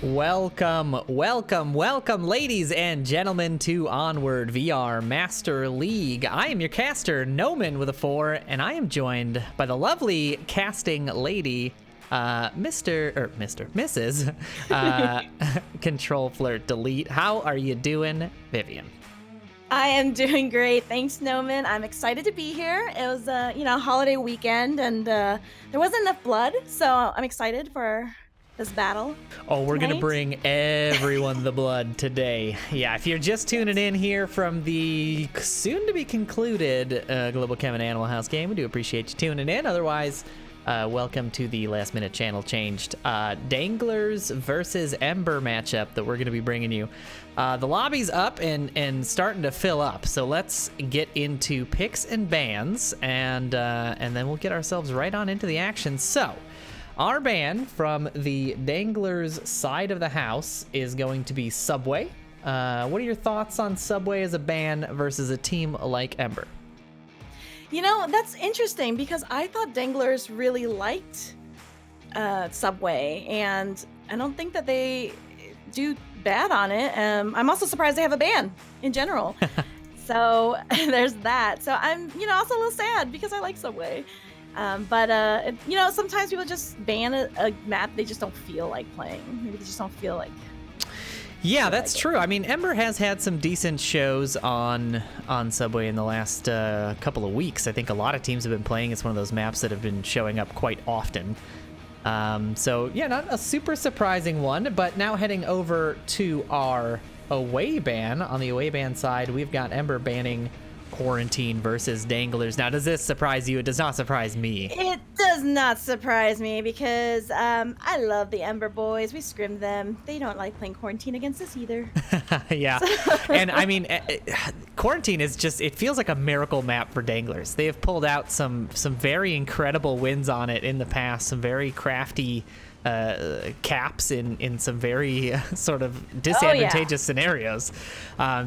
Welcome, ladies and gentlemen, to Onward VR Master League. I am your caster, Noman with a 4, and I am joined by the lovely casting lady, Mrs. ctrl-flirt-del. How are you doing, Vivian? I am doing great. Thanks, Noman. I'm excited to be here. It was a, holiday weekend, and there wasn't enough blood, so I'm excited for this battle. Oh, we're going to bring everyone the blood today. Yeah, if you're just tuning in here from the soon-to-be concluded Global Chem and Animal House game, we do appreciate you tuning in. Otherwise, welcome to the last-minute channel changed Danglers versus Ember matchup that we're going to be bringing you. The lobby's up and starting to fill up, so let's get into picks and bans, and then we'll get ourselves right on into the action. So, our ban from the Danglers side of the house is going to be Subway. What are your thoughts on Subway as a ban versus a team like Ember? That's interesting because I thought Danglers really liked Subway, and I don't think that they do bad on it. I'm also surprised they have a ban in general. So there's that. So I'm, also a little sad because I like Subway. But sometimes people just ban a map they just don't feel like playing. Maybe they just don't feel like. Yeah, that's true. I mean, Ember has had some decent shows on Subway in the last couple of weeks. I think a lot of teams have been playing. It's one of those maps that have been showing up quite often. So, yeah, not a super surprising one. But now heading over to our away ban. On the away ban side, we've got Ember banning Quarantine versus Danglers. Now, does this surprise you? It does not surprise me. It does not surprise me because I love the Ember boys. We scrimmed them. They don't like playing Quarantine against us either. Yeah. And I mean, Quarantine is just, it feels like a miracle map for Danglers. They have pulled out some very incredible wins on it in the past, some very crafty caps in some very sort of disadvantageous scenarios.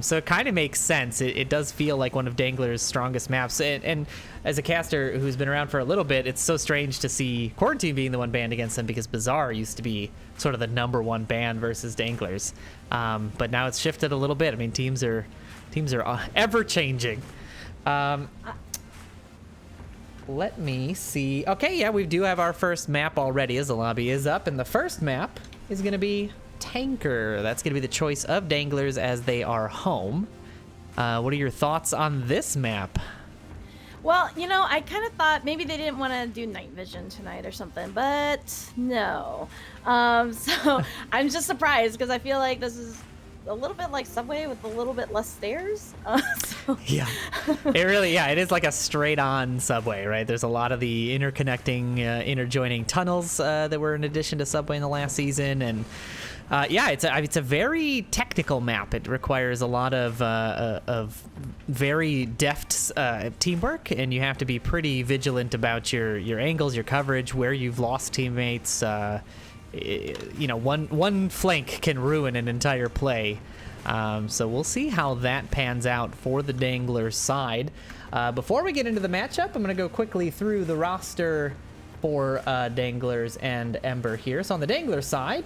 So it kind of makes sense. It does feel like one of Dangler's strongest maps. And as a caster who's been around for a little bit, it's so strange to see Quarantine being the one banned against them because Bazaar used to be sort of the #1 ban versus Danglers. But now it's shifted a little bit. I mean, teams are ever changing. Let me see. Okay, yeah, we do have our first map already as the lobby is up, and the first map is going to be Tanker. That's going to be the choice of Danglers as they are home. What are your thoughts on this map? Well, I kind of thought maybe they didn't want to do night vision tonight or something, but no. So I'm just surprised because I feel like this is a little bit like Subway with a little bit less stairs. Yeah, it is like a straight on Subway, right? There's a lot of the interconnecting, interjoining tunnels that were in addition to Subway in the last season. And yeah, it's a very technical map. It requires a lot of very deft teamwork, and you have to be pretty vigilant about your angles, your coverage, where you've lost teammates. One flank can ruin an entire play. So we'll see how that pans out for the Danglers side. Before we get into the matchup, I'm going to go quickly through the roster for Danglers and Ember here. So on the Danglers side,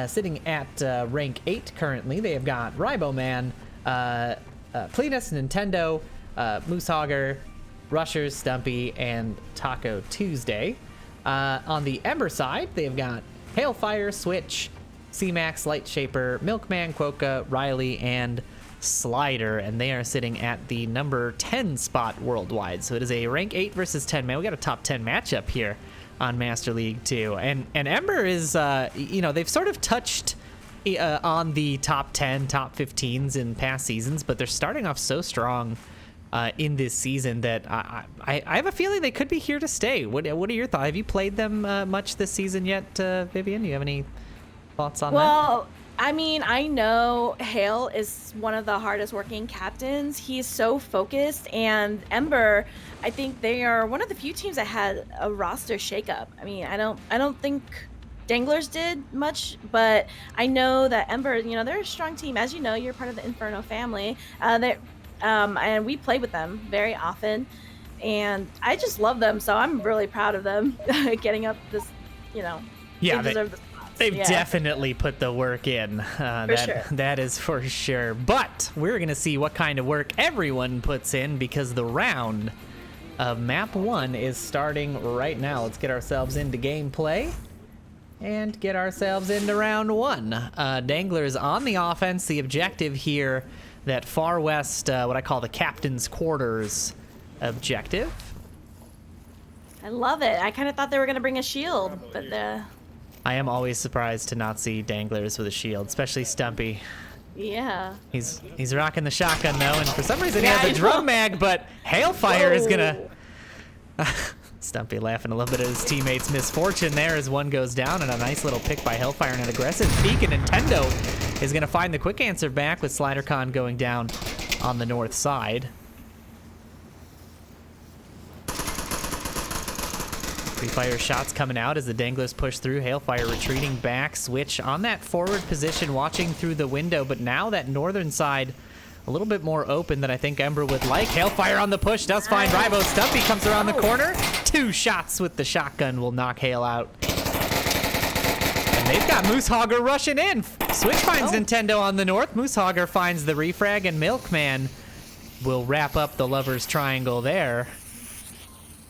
sitting at rank 8 currently, they have got Riboman, Plenus, Nintendo, Moosehogger, Rushers, Stumpy, and Taco Tuesday. On the Ember side, they've got Hailfire, Switch, C-Max, Lightshaper, Milkman, Quokka, Riley, and Slider, and they are sitting at the number 10 spot worldwide. So it is a rank 8 versus 10. Man, we got a top 10 matchup here on Master League 2. And Ember is, they've sort of touched on the top 10, top 15s in past seasons, but they're starting off so strong in this season that I have a feeling they could be here to stay. What are your thoughts? Have you played them much this season yet, Vivian? Do you have any thoughts on that? Well, I mean, I know Hale is one of the hardest working captains. He's so focused, and Ember, I think they are one of the few teams that had a roster shakeup. I mean, I don't think Danglers did much, but I know that Ember, they're a strong team. As you know, you're part of the Inferno family. And we play with them very often, and I just love them. So I'm really proud of them getting up this, Yeah, they deserve the spot. They've Yeah. definitely put the work in. Sure. That is for sure. But we're going to see what kind of work everyone puts in because the round of map 1 is starting right now. Let's get ourselves into gameplay and get ourselves into round 1. Danglers on the offense. The objective here, that far west, what I call the captain's quarters objective. I love it. I kind of thought they were going to bring a shield, but I am always surprised to not see Danglers with a shield, especially Stumpy. yeah. He's rocking the shotgun though, and for some reason he Yeah, has I a drum know. mag, but Hailfire is gonna... Whoa. Stumpy laughing a little bit at his teammate's misfortune there as one goes down, and a nice little pick by Hellfire and an aggressive peek, and Nintendo is gonna find the quick answer back with SliderCon going down on the north side. Free fire shots coming out as the Danglers push through. Hailfire retreating back. Switch on that forward position, watching through the window. But now that northern side a little bit more open than I think Ember would like. Hailfire on the push does find Ribo. Stumpy comes around the corner. 2 shots with the shotgun will knock Hail out. And they've got Moosehogger rushing in. Switch finds Nintendo on the north. Moosehogger finds the refrag, and Milkman will wrap up the Lover's Triangle there.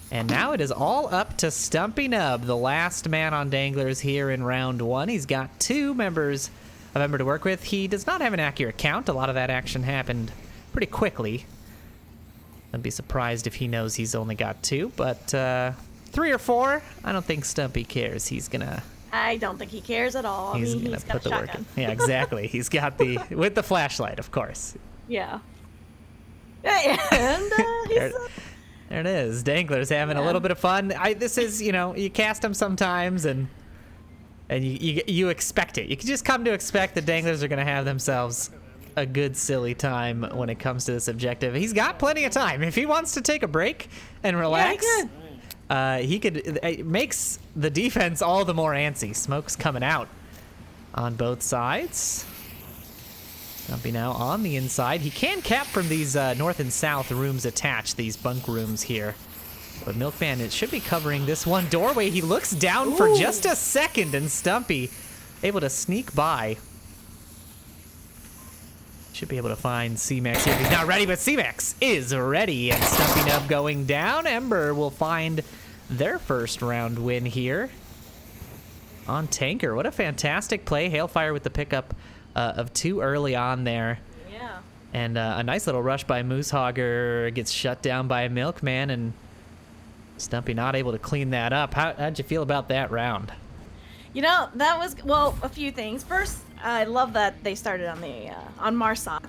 And now it is all up to Stumpy Nub, the last man on Danglers here in round 1. He's got 2 members of Ember to work with. He does not have an accurate count. A lot of that action happened pretty quickly. I'd be surprised if he knows he's only got 2, but 3 or 4, I don't think Stumpy cares. He's gonna... I don't think he cares at all. He's I mean, gonna he's got put a the work shotgun. in. Yeah, exactly. He's got the... with the flashlight, of course. Yeah. And he's... There it is. Danglers having a little bit of fun. This is, you know, you cast them sometimes and you expect it. You can just come to expect the Danglers are going to have themselves a good silly time when it comes to this objective. He's got plenty of time. If he wants to take a break and relax, he could. It makes the defense all the more antsy. Smoke's coming out on both sides. Stumpy now on the inside. He can cap from these north and south rooms attached, these bunk rooms here. But Milkman, it should be covering this one doorway. He looks down for just a second, and Stumpy able to sneak by. Should be able to find C-Max here. He's not ready, but C-Max is ready. And Stumpy Nub going down. Ember will find their first round win here on Tanker. What a fantastic play. Hailfire with the pickup of 2 early on there. Yeah. And a nice little rush by Moosehogger gets shut down by Milkman, and Stumpy not able to clean that up. How'd you feel about that round? You know, that was, well, a few things. First, I love that they started on the on Marsoc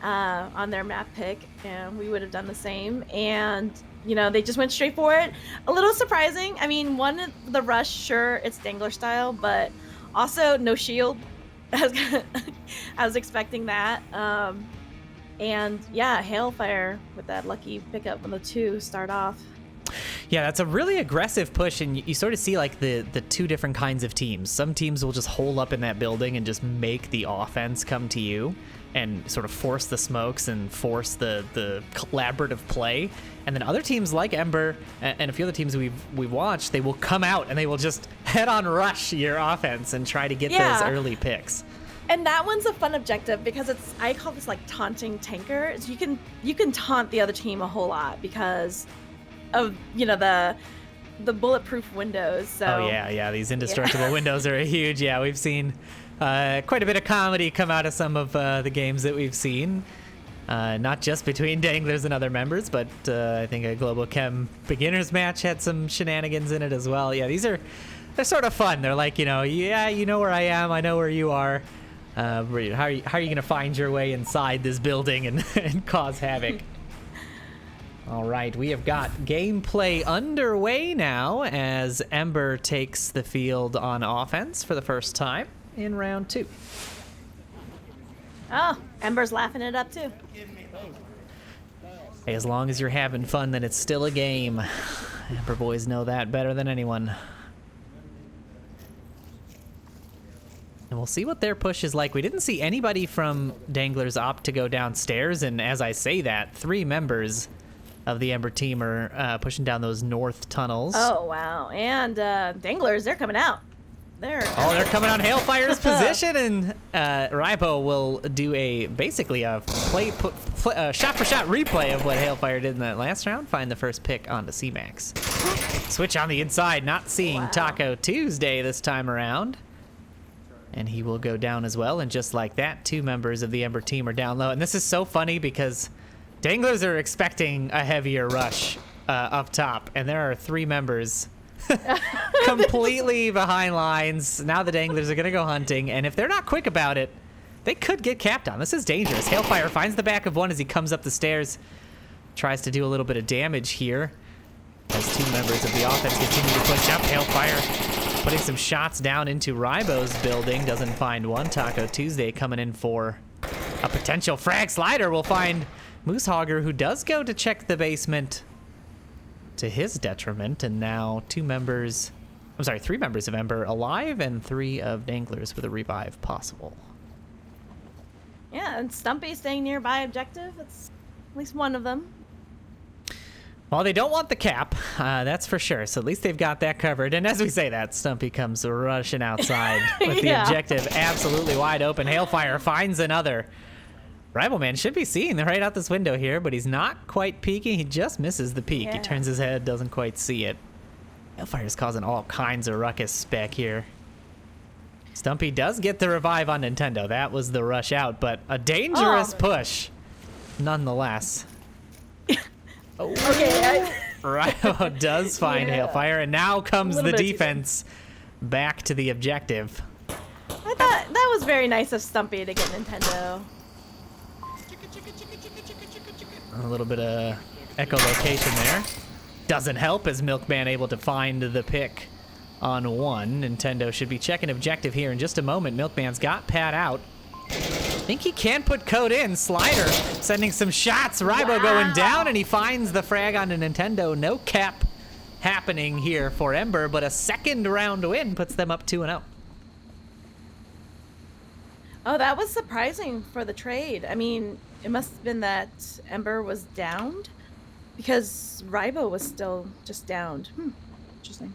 on their map pick, and we would have done the same. And you know, they just went straight for it. A little surprising. I mean, the rush, sure, it's Dangler style, but also no shield. I was expecting that. And yeah, Hailfire with that lucky pickup on the 2 start off. Yeah, that's a really aggressive push, and you sort of see like the 2 different kinds of teams. Some teams will just hole up in that building and just make the offense come to you and sort of force the smokes and force the collaborative play. And then other teams like Ember and a few other teams we've watched, they will come out and they will just head-on rush your offense and try to get those early picks. And that one's a fun objective because I call this like taunting tanker. So you can taunt the other team a whole lot because of, you know, the bulletproof windows. So Oh yeah, these indestructible windows are huge. Yeah, we've seen quite a bit of comedy come out of some of the games that we've seen. Not just between Danglers and other members, but I think a Global Chem beginners match had some shenanigans in it as well. Yeah, they're sort of fun. They're like, you know, yeah, you know where I am, I know where you are. How are you going to find your way inside this building and cause havoc? All right, we have got gameplay underway now as Ember takes the field on offense for the first time in round 2. Oh, Ember's laughing it up too. Hey, as long as you're having fun, then it's still a game. Ember boys know that better than anyone. And we'll see what their push is like. We didn't see anybody from Danglers opt to go downstairs, and as I say that, 3 members of the Ember team are pushing down those north tunnels. Oh, wow. And Danglers, they're coming out. there. Oh, they're coming on Hailfire's position, and Rybo will do basically a shot-for-shot replay of what Hailfire did in that last round. Find the first pick onto C-Max. Switch on the inside, not seeing Taco Tuesday this time around. And he will go down as well, and just like that, 2 members of the Ember team are down low. And this is so funny because Danglers are expecting a heavier rush up top, and there are 3 members completely behind lines. Now the Danglers are going to go hunting, and if they're not quick about it, they could get capped on. This is dangerous. Hailfire finds the back of one as he comes up the stairs. Tries to do a little bit of damage here as 2 members of the offense continue to push up. Hailfire putting some shots down into Rybo's building. Doesn't find one. Taco Tuesday coming in for a potential frag slider. Will find Moosehogger, who does go to check the basement to his detriment, and now 3 members of Ember alive and 3 of Danglers with a revive possible. Yeah, and Stumpy staying nearby objective. It's at least one of them. Well, they don't want the cap, that's for sure. So at least they've got that covered. And as we say that, Stumpy comes rushing outside with the objective absolutely wide open. Hailfire finds another. Rivalman should be seeing right out this window here, but he's not quite peeking. He just misses the peek. Yeah. He turns his head, doesn't quite see it. Hailfire's causing all kinds of ruckus back here. Stumpy does get the revive on Nintendo. That was the rush out, but a dangerous push nonetheless. Okay. Rival does find Hailfire, and now comes the defense back to the objective. I thought that was very nice of Stumpy to get Nintendo. A little bit of echolocation there. Doesn't help as Milkman able to find the pick on 1. Nintendo should be checking objective here in just a moment. Milkman's got Pat out. I think he can put code in. Slider sending some shots. Rybo going down, and he finds the frag on a Nintendo. No cap happening here for Ember, but a second round win puts them up 2-0. Oh, that was surprising for the trade. I mean, it must have been that Ember was downed because Rybo was still just downed. Interesting.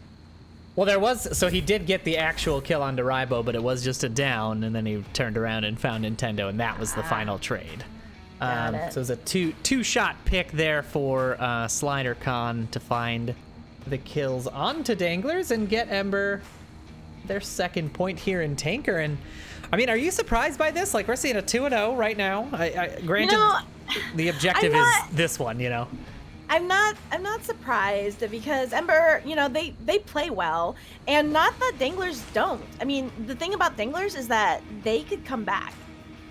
Well, so he did get the actual kill onto Rybo, but it was just a down, and then he turned around and found Nintendo, and that was the final trade. So it was a two-shot pick there for SliderCon to find the kills onto Danglers and get Ember their second point here in Tanker. And I mean, are you surprised by this? Like, we're seeing a 2-0 right now. Granted, the objective is this one, you know. I'm not surprised because Ember, they play well, and not that Danglers don't. I mean, the thing about Danglers is that they could come back.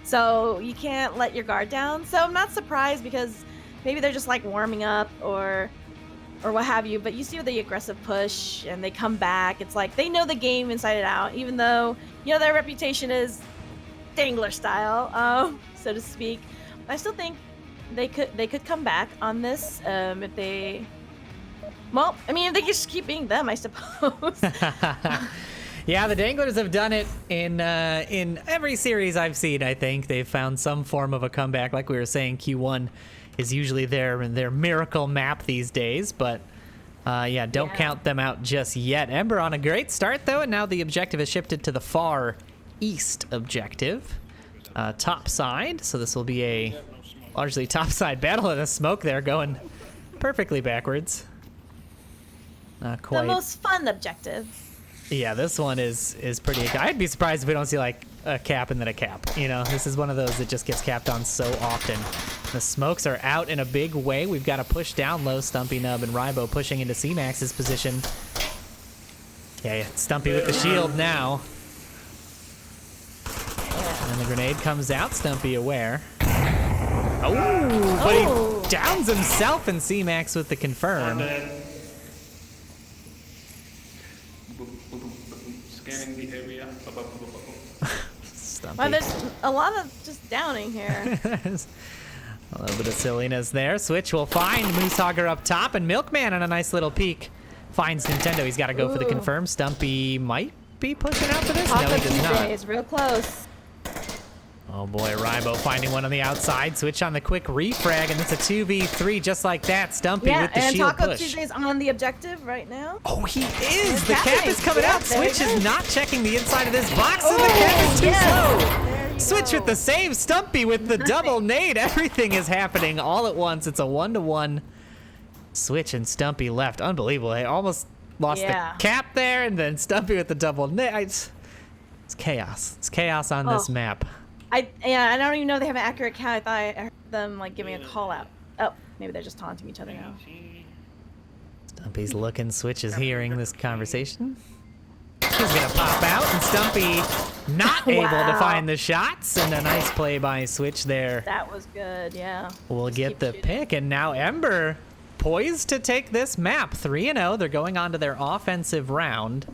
So you can't let your guard down. So I'm not surprised because maybe they're just like warming up or what have you, but you see the aggressive push and they come back. It's like they know the game inside and out, even though, their reputation is Dangler style, so to speak. I still think they could come back on this if they just keep being them, I suppose. Yeah, the Danglers have done it in every series I've seen. I think they've found some form of a comeback. Like we were saying, Q1 is usually their miracle map these days, but don't count them out just yet. Ember on a great start though, and now the objective has shifted to the far east objective, top side. So this will be a largely topside battle, and the smoke there going perfectly backwards. Not quite. The most fun objective. Yeah, this one is pretty. I'd be surprised if we don't see like a cap and then a cap. This is one of those that just gets capped on so often. The smokes are out in a big way. We've got to push down low. Stumpy, Nub, and Rybo pushing into C-Max's position. Yeah, Stumpy with the shield now. And the grenade comes out. Stumpy aware. Oh, but he downs himself, and C-Max with the confirm. Scanning the area. Well, there's a lot of just downing here. A little bit of silliness there. Switch will find Moosehogger up top, and Milkman on a nice little peek finds Nintendo. He's got to go for the confirm. Stumpy might be pushing out for this. No, he does not. It's real close. Oh boy, Rybo finding one on the outside. Switch on the quick refrag, and it's a 2v3 just like that. Stumpy with the and shield Taco push. Tuesday's on the objective right now. Oh, he is! The Capping. cap is coming Yeah, out. there Switch it is is. not checking the inside of this box, and the Oh, cap is too yes. slow. There you Switch go. with the save. Stumpy with the double nade. Everything is happening all at once. It's a 1-to-1. Switch and Stumpy left. Unbelievable. They almost lost the cap there, and then Stumpy with the double nade. It's chaos. It's chaos on this map. I don't even know they have an accurate count. I thought I heard them like giving a call out. Oh, maybe they're just taunting each other now. Stumpy's looking. Switch is hearing this conversation. He's gonna pop out, and Stumpy not able to find the shots, and a nice play by Switch there. That was good, yeah. We'll Just get keep the shooting. pick, and now Ember poised to take this map 3-0. They're going on to their offensive round.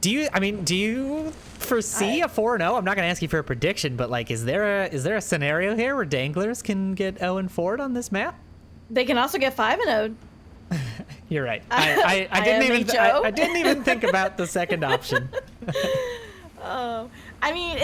Do you foresee a 4-0? I'm not gonna ask you for a prediction, but like, is there a scenario here where Danglers can get 0-4 on this map? They can also get 5-0. You're right. I didn't even think about the second option. Oh, I mean,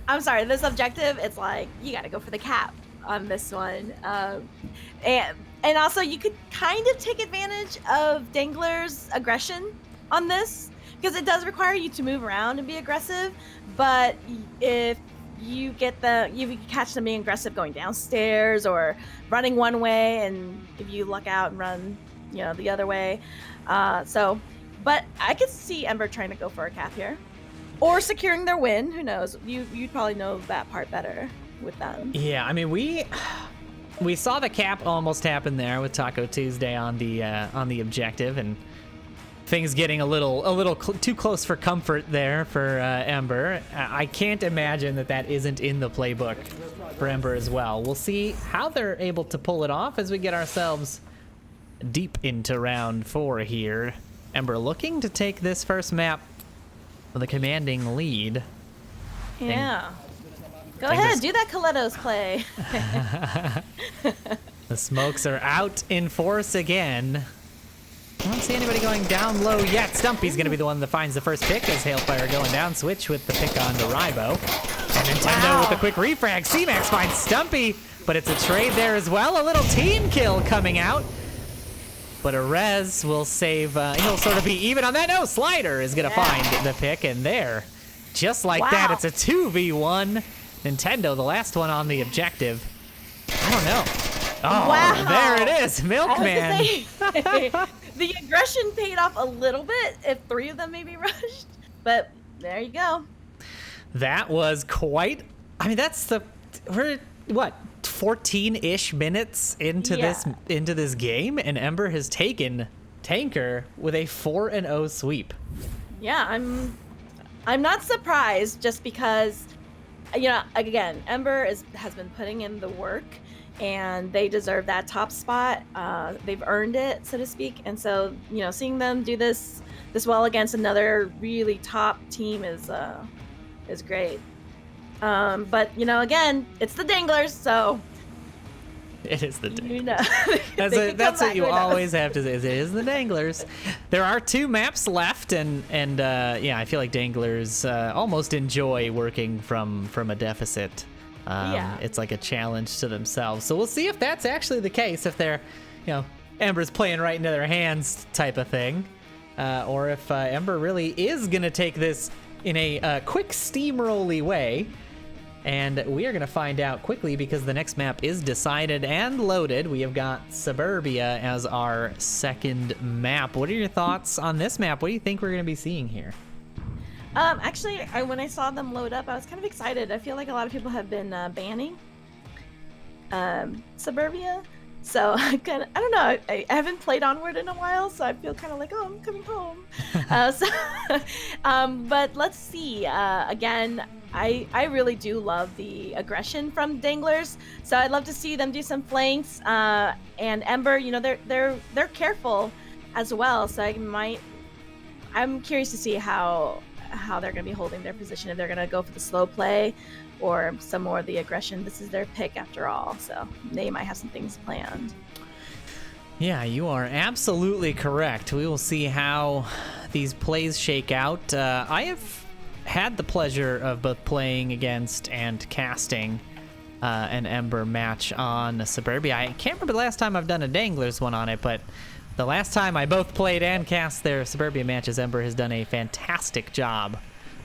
I'm sorry, this objective, it's like, you gotta go for the cap on this one. And also, you could kind of take advantage of Dangler's aggression on this, because it does require you to move around and be aggressive, but if you catch them being aggressive going downstairs or running one way, and if you luck out and run, the other way. But I could see Ember trying to go for a cap here. Or securing their win, who knows? You'd probably know that part better with them. Yeah, I mean, we saw the cap almost happen there with Taco Tuesday on the objective, and things getting a little too close for comfort there for Ember. I can't imagine that isn't in the playbook for Ember as well. We'll see how they're able to pull it off as we get ourselves deep into round 4 here. Ember looking to take this first map with a commanding lead. Yeah. Go ahead, do that Coletto's play. The smokes are out in force again. I don't see anybody going down low yet. Stumpy's going to be the one that finds the first pick as Hailfire going down. Switch with the pick on to Rybo. And Nintendo with a quick refrag. C-Max finds Stumpy, but it's a trade there as well. A little team kill coming out. But a res will save, he'll sort of be even on that. No, Slider is going to find the pick, and there, just like that, it's a 2v1. Nintendo, the last one on the objective. I don't know. Oh, there it is, Milkman. The aggression paid off a little bit if 3 of them maybe rushed, but there you go. That was quite, I mean, we're, what, 14-ish minutes into this game, and Ember has taken Tanker with a 4-0 sweep. Yeah, I'm not surprised, just because, again, Ember has been putting in the work, and they deserve that top spot. They've earned it, so to speak. And so, seeing them do this well against another really top team is great. But again, it's the Danglers, so it is the Danglers. That's what you always have to say. It is the Danglers. There are 2 maps left, and I feel like Danglers almost enjoy working from a deficit. It's like a challenge to themselves. So we'll see if that's actually the case, if they're, Ember's playing right into their hands type of thing, or if Ember really is going to take this in a quick steamrolly way. And we are going to find out quickly, because the next map is decided and loaded. We have got Suburbia as our second map. What are your thoughts on this map? What do you think we're going to be seeing here? Actually, when I saw them load up, I was kind of excited. I feel like a lot of people have been banning Suburbia. So I don't know. I haven't played Onward in a while, so I feel kind of like, oh, I'm coming home. But let's see. Again, I really do love the aggression from Danglers, so I'd love to see them do some flanks. And Ember, they're careful as well, so I'm curious to see how they're going to be holding their position, if they're going to go for the slow play or some more of the aggression. This is their pick after all, so they might have some things planned. Yeah, you are absolutely correct. We will see how these plays shake out. I have had the pleasure of both playing against and casting an Ember match on Suburbia. I can't remember the last time I've done a Danglers one on it, but the last time I both played and cast their Suburbia matches, Ember has done a fantastic job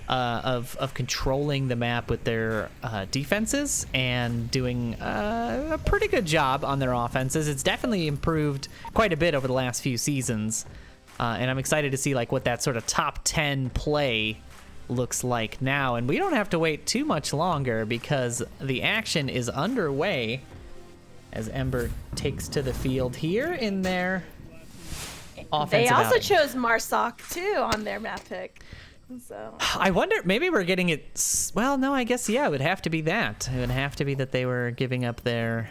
of controlling the map with their defenses and doing a pretty good job on their offenses. It's definitely improved quite a bit over the last few seasons, and I'm excited to see like what that sort of top 10 play looks like now. And we don't have to wait too much longer because the action is underway as Ember takes to the field here in their offensive They also outing. chose Marsoc too on their map pick. So I wonder, maybe we're getting it. Well, no, I guess, yeah, it would have to be that. It would have to be that they were giving up their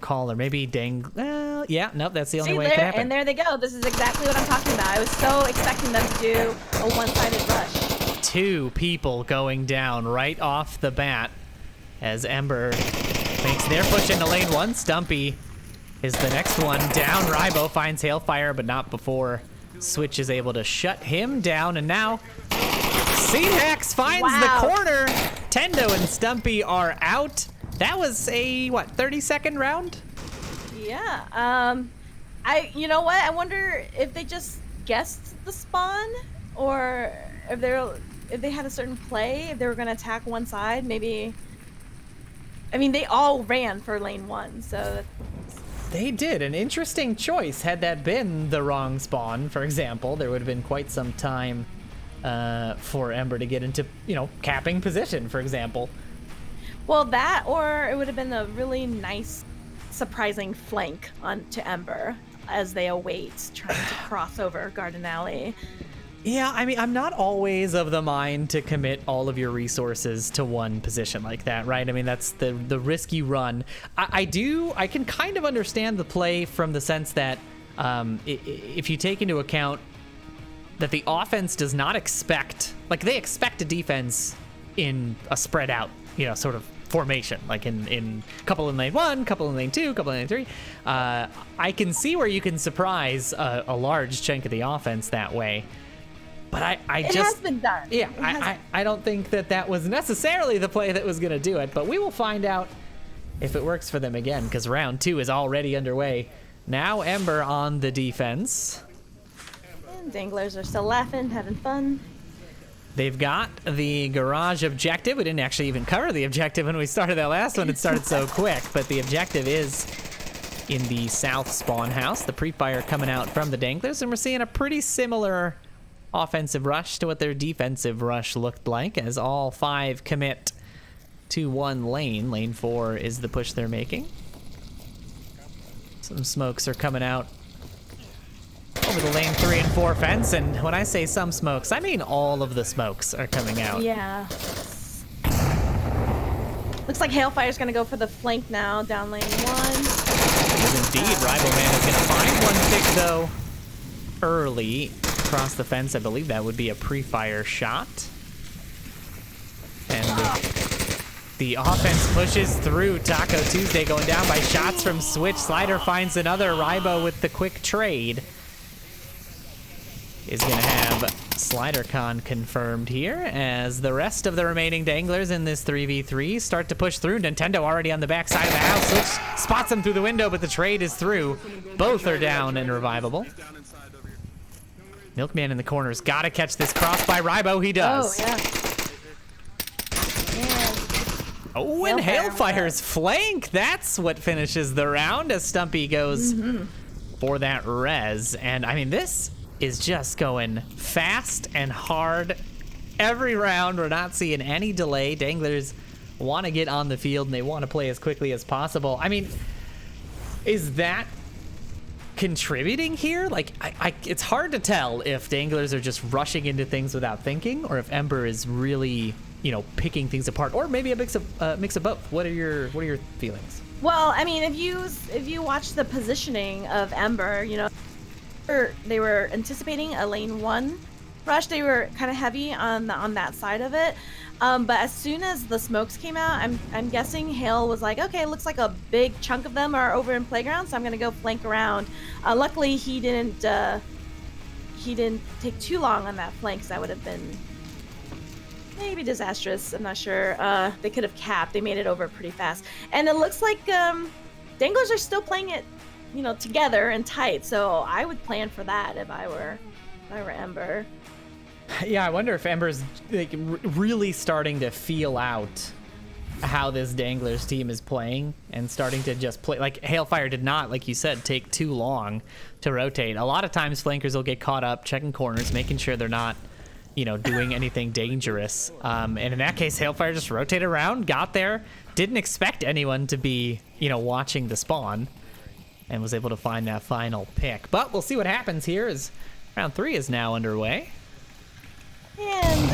caller. Maybe well, yeah, nope, that's the only way it could happen. and there they go. This is exactly what I'm talking about. I was so expecting them to do a one-sided rush. 2 people going down right off the bat as Ember makes their push into lane 1. Stumpy is the next one down. Rybo finds Hailfire, but not before Switch is able to shut him down. And now C-Hex finds the corner. Tendo and Stumpy are out. That was a, what, 30-second round? Yeah. You know what? I wonder if they just guessed the spawn, or if they had a certain play, if they were going to attack one side. Maybe. I mean, they all ran for lane 1, so. They did. An interesting choice. Had that been the wrong spawn, for example, there would have been quite some time for Ember to get into, capping position, for example. Well, that, or it would have been a really nice, surprising flank onto Ember as they await trying to cross over Garden Alley. Yeah, I mean, I'm not always of the mind to commit all of your resources to one position like that, right? I mean, that's the risk you run. I can kind of understand the play from the sense that if you take into account that the offense does not expect, like they expect a defense in a spread out, sort of formation, like in couple in lane 1, couple in lane 2, couple in lane 3. I can see where you can surprise a large chunk of the offense that way. But it has been done. Yeah, I don't think that was necessarily the play that was going to do it, but we will find out if it works for them again, because round 2 is already underway. Now Ember on the defense. And Danglers are still laughing, having fun. They've got the garage objective. We didn't actually even cover the objective when we started that last one. It started so quick, but the objective is in the south spawn house. The pre-fire coming out from the Danglers, and we're seeing a pretty similar offensive rush to what their defensive rush looked like, as all 5 commit to one lane. Lane 4 is the push they're making. Some smokes are coming out over the lane 3 and 4 fence, and when I say some smokes, I mean all of the smokes are coming out. Yeah. Looks like Hailfire's gonna go for the flank now, down lane 1. Indeed, Rival Man is gonna find one pick though early across the fence. I believe that would be a pre-fire shot. And the offense pushes through. Taco Tuesday going down by shots from Switch. Slider finds another. Rybo with the quick trade is going to have SliderCon confirmed here, as the rest of the remaining Danglers in this 3v3 start to push through. Nintendo already on the back side of the house. Switch spots them through the window, but the trade is through. Both are down and revivable. Milkman in the corner's got to catch this cross by Rybo. He does. Oh, yeah. Oh, and Hailfire's flank. That's what finishes the round as Stumpy goes for that res. And, I mean, this is just going fast and hard every round. We're not seeing any delay. Danglers want to get on the field, and they want to play as quickly as possible. I mean, is that contributing here? Like, it's hard to tell if Danglers are just rushing into things without thinking, or if Ember is really, picking things apart, or maybe a mix of both. What are your feelings? Well, I mean, if you watch the positioning of Ember, they were anticipating a lane 1 rush. They were kind of heavy on that side of it. But as soon as the smokes came out, I'm guessing Hale was like, okay, it looks like a big chunk of them are over in playground, so I'm gonna go flank around. Luckily, he didn't take too long on that flank, so that would have been maybe disastrous. I'm not sure. They could have capped. They made it over pretty fast. And it looks like Danglers are still playing it, you know, together and tight. So I would plan for that if I were Ember. Yeah, I wonder if Ember's like really starting to feel out how this Danglers team is playing and starting to just play. Like Hailfire did not, like you said, take too long to rotate. A lot of times flankers will get caught up checking corners, making sure they're not, you know, doing anything dangerous. And in that case, Hailfire just rotated around, got there, didn't expect anyone to be, you know, watching the spawn, and was able to find that final pick. But we'll see what happens here as round 3 is now underway. And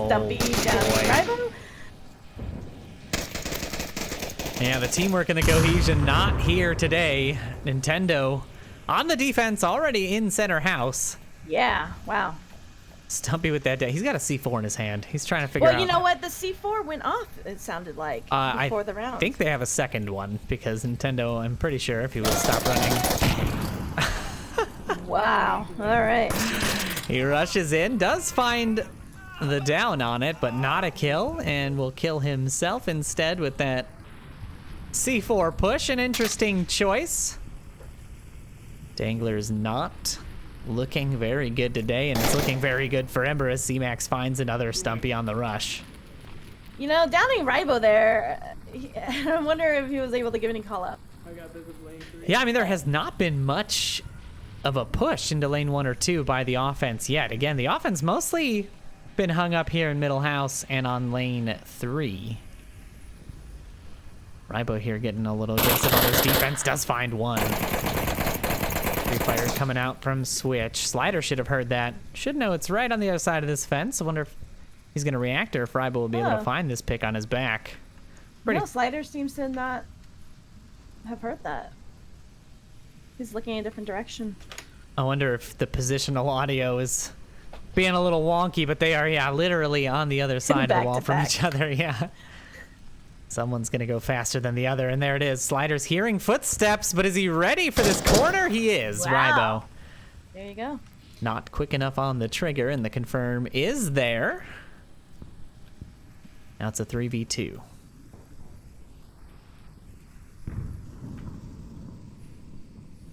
Stumpy down Rival. Yeah, the teamwork and the cohesion not here today. Nintendo on the defense, already in center house. Yeah, wow. Stumpy with that day. He's got a C4 in his hand. He's trying to figure out. Well, you know what? The C4 went off, it sounded like, before the round. I think they have a second one because Nintendo, I'm pretty sure, if he would stop running. Wow. All right. He rushes in, does find the down on it, but not a kill, and will kill himself instead with that C4 push. An interesting choice. Dangler's not looking very good today, and it's looking very good for Ember as C-Max finds another Stumpy on the rush. You know, downing Ribo there, I wonder if he was able to give any call up. Yeah, I mean, there has not been much of a push into lane 1 or 2 by the offense yet. Again, the offense mostly been hung up here in middle house and on lane 3. Ribo here getting a little aggressive on his defense, does find one. Free Fire coming out from Switch. Slider should have heard that. Should know it's right on the other side of this fence. I wonder if he's going to react or if Ribo will be able to find this pick on his back. No, Slider seems to not have heard that. He's looking in a different direction. I wonder if the positional audio is being a little wonky, but they are, yeah, literally on the other side of the wall from each other, yeah. Someone's going to go faster than the other, and there it is. Slider's hearing footsteps, but is he ready for this corner? He is, wow. Ribo. There you go. Not quick enough on the trigger, and the confirm is there. Now it's a 3v2.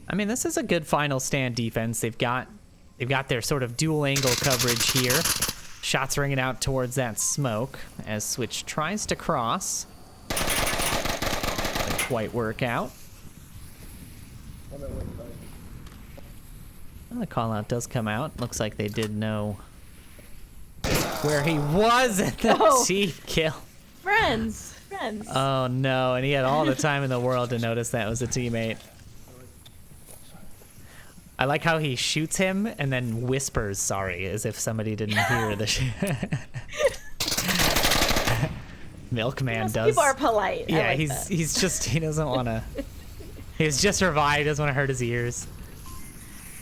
I mean, this is a good final stand defense. They've got their sort of dual angle coverage here. Shots ringing out towards that smoke as Switch tries to cross. Doesn't quite work out. And the call out does come out. Looks like they did know where he was at the cheap kill. Friends. Oh no, and he had all the time in the world to notice that was a teammate. I like how he shoots him and then whispers sorry, as if somebody didn't hear the Milkman does. People are polite. Yeah, like he's just, he doesn't want to. He's just revived. He doesn't want to hurt his ears.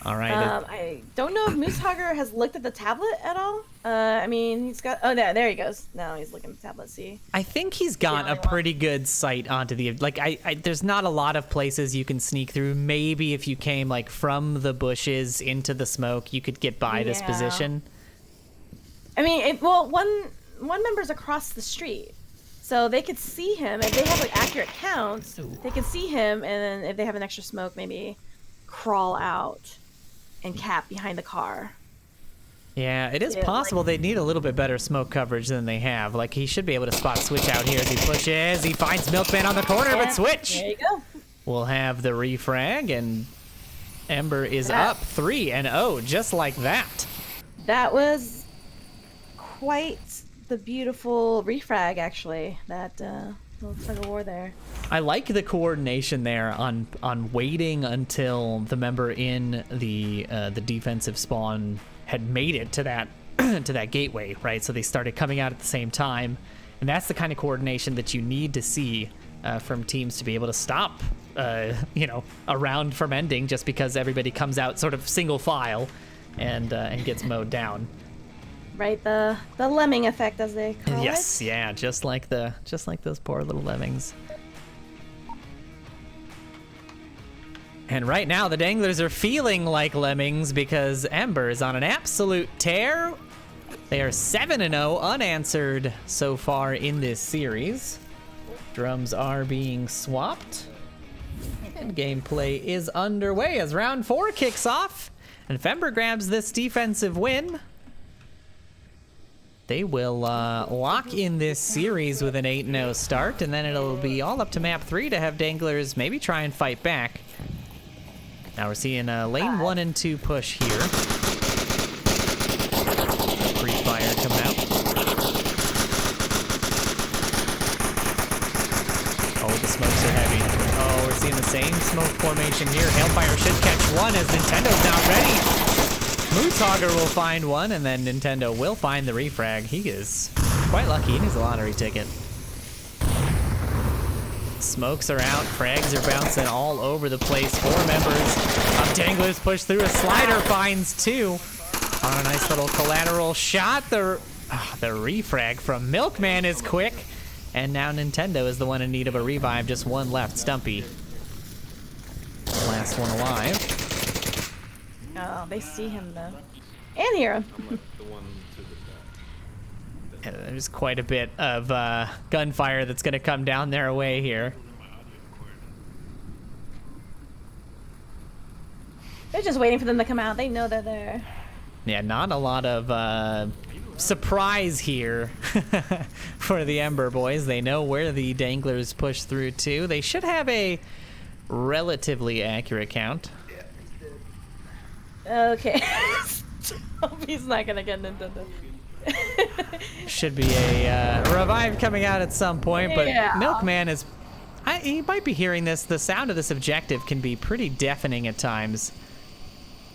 All right. I don't know if Moosehogger has looked at the tablet at all. I mean, he's got. Oh, there he goes. Now he's looking at the tablet. See. I think he's got a pretty good sight onto the. Like, there's not a lot of places you can sneak through. Maybe if you came like from the bushes into the smoke, you could get by this position. I mean, one member's across the street, so they could see him if they have like accurate counts. They can see him, and then if they have an extra smoke, maybe crawl out and cap behind the car. Yeah, it is possible they need a little bit better smoke coverage than they have. Like, he should be able to spot Switch out here as he pushes. He finds Milkman on the corner, but Switch there you go. will have the refrag, and Ember is up 3-0 just like that. That was quite the beautiful refrag, actually. That looks like a war there. I like the coordination there on waiting until the member in the defensive spawn had made it to that to that gateway, right? So they started coming out at the same time, and that's the kind of coordination that you need to see from teams to be able to stop, a round from ending just because everybody comes out sort of single file and gets mowed down. Right, the lemming effect, as they call it. Yes, yeah, just like those poor little lemmings. And right now, the Danglers are feeling like lemmings because Ember is on an absolute tear. They are 7-0 unanswered so far in this series. Drums are being swapped. And gameplay is underway as round 4 kicks off. And Ember grabs this defensive win. They will lock in this series with an 8-0 start. And then it'll be all up to map 3 to have Danglers maybe try and fight back. Now we're seeing a lane 1 and 2 push here. Free fire coming out. Oh, the smokes are heavy. Oh, we're seeing the same smoke formation here. Hailfire should catch one as Nintendo's not ready. Mootogger will find one, and then Nintendo will find the refrag. He is quite lucky. He needs a lottery ticket. Smokes are out. Frags are bouncing all over the place. 4 members of Danglers push through. A slider finds 2 on a nice little collateral shot. The refrag from Milkman is quick. And now Nintendo is the one in need of a revive. Just one left. Stumpy. Last one alive. Oh, they see him though. And hear him. There's quite a bit of gunfire that's going to come down their way here. They're just waiting for them to come out. They know they're there. Yeah, not a lot of surprise here for the Ember boys. They know where the Danglers push through to. They should have a relatively accurate count. Okay. He's not going to get Nintendo. Should be a revive coming out at some point, but Yeah. Milkman is... he might be hearing this. The sound of this objective can be pretty deafening at times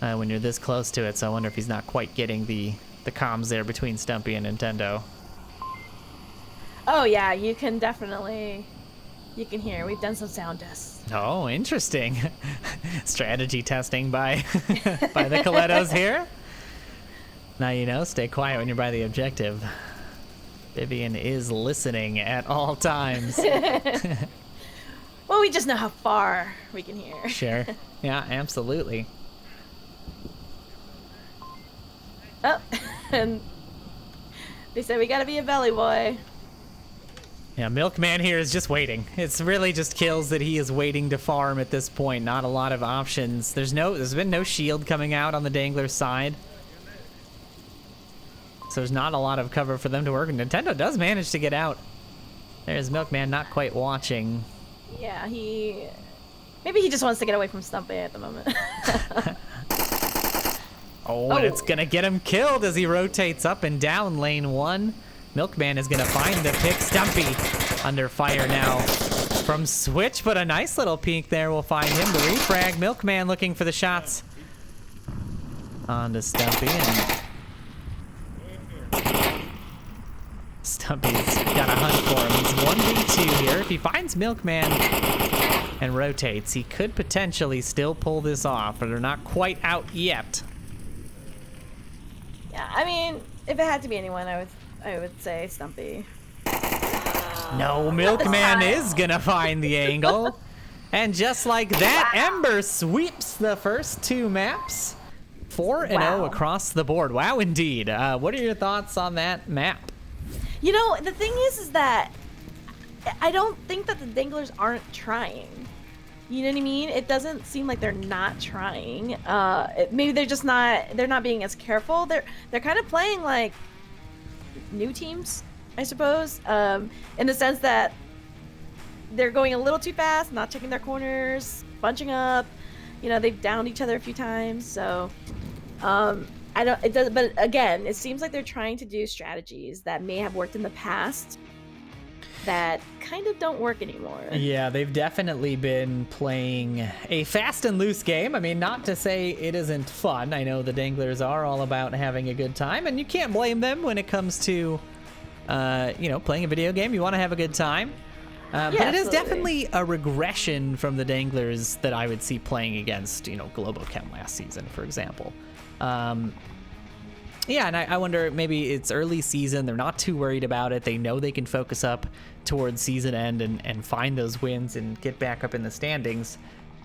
when you're this close to it, so I wonder if he's not quite getting the comms there between Stumpy and Nintendo. Oh yeah, you can definitely... You can hear. We've done some sound tests. Oh, interesting. Strategy testing by by the Colettos here. Now you know, stay quiet when you're by the objective. Vivian is listening at all times. Well, we just know how far we can hear. Sure. Yeah, absolutely. Oh, and they said we gotta be a belly boy. Yeah, Milkman here is just waiting. It's really just kills that he is waiting to farm at this point. Not a lot of options. There's been no shield coming out on the Dangler side. So there's not a lot of cover for them to work. And Nintendo does manage to get out. There's Milkman not quite watching. Yeah, maybe he just wants to get away from Stumpy at the moment. Oh, and it's gonna get him killed as he rotates up and down lane 1. Milkman is gonna find the pick. Stumpy under fire now from Switch, but a nice little peek there will find him. The refrag. Milkman looking for the shots onto Stumpy, and Stumpy's got a hunt for him. He's 1v2 here. If he finds Milkman and rotates, he could potentially still pull this off, but they're not quite out yet. Yeah, I mean, if it had to be anyone, I would say Stumpy. No, Milkman is gonna find the angle. And just like that, Ember sweeps the first 2 maps. 4-0 across the board. Wow, indeed. What are your thoughts on that map? You know, the thing is that I don't think that the Danglers aren't trying. You know what I mean? It doesn't seem like they're not trying. Maybe they're not being as careful. They're kind of playing like new teams, I suppose, in the sense that they're going a little too fast, not checking their corners, bunching up. You know, they've downed each other a few times, so but again, it seems like they're trying to do strategies that may have worked in the past that kind of don't work anymore. Yeah, they've definitely been playing a fast and loose game. I mean, not to say it isn't fun. I know the Danglers are all about having a good time, and you can't blame them when it comes to, playing a video game. You want to have a good time. But it is definitely a regression from the Danglers that I would see playing against, Globochem last season, for example. Yeah, and I wonder, maybe it's early season. They're not too worried about it. They know they can focus up towards season end and find those wins and get back up in the standings.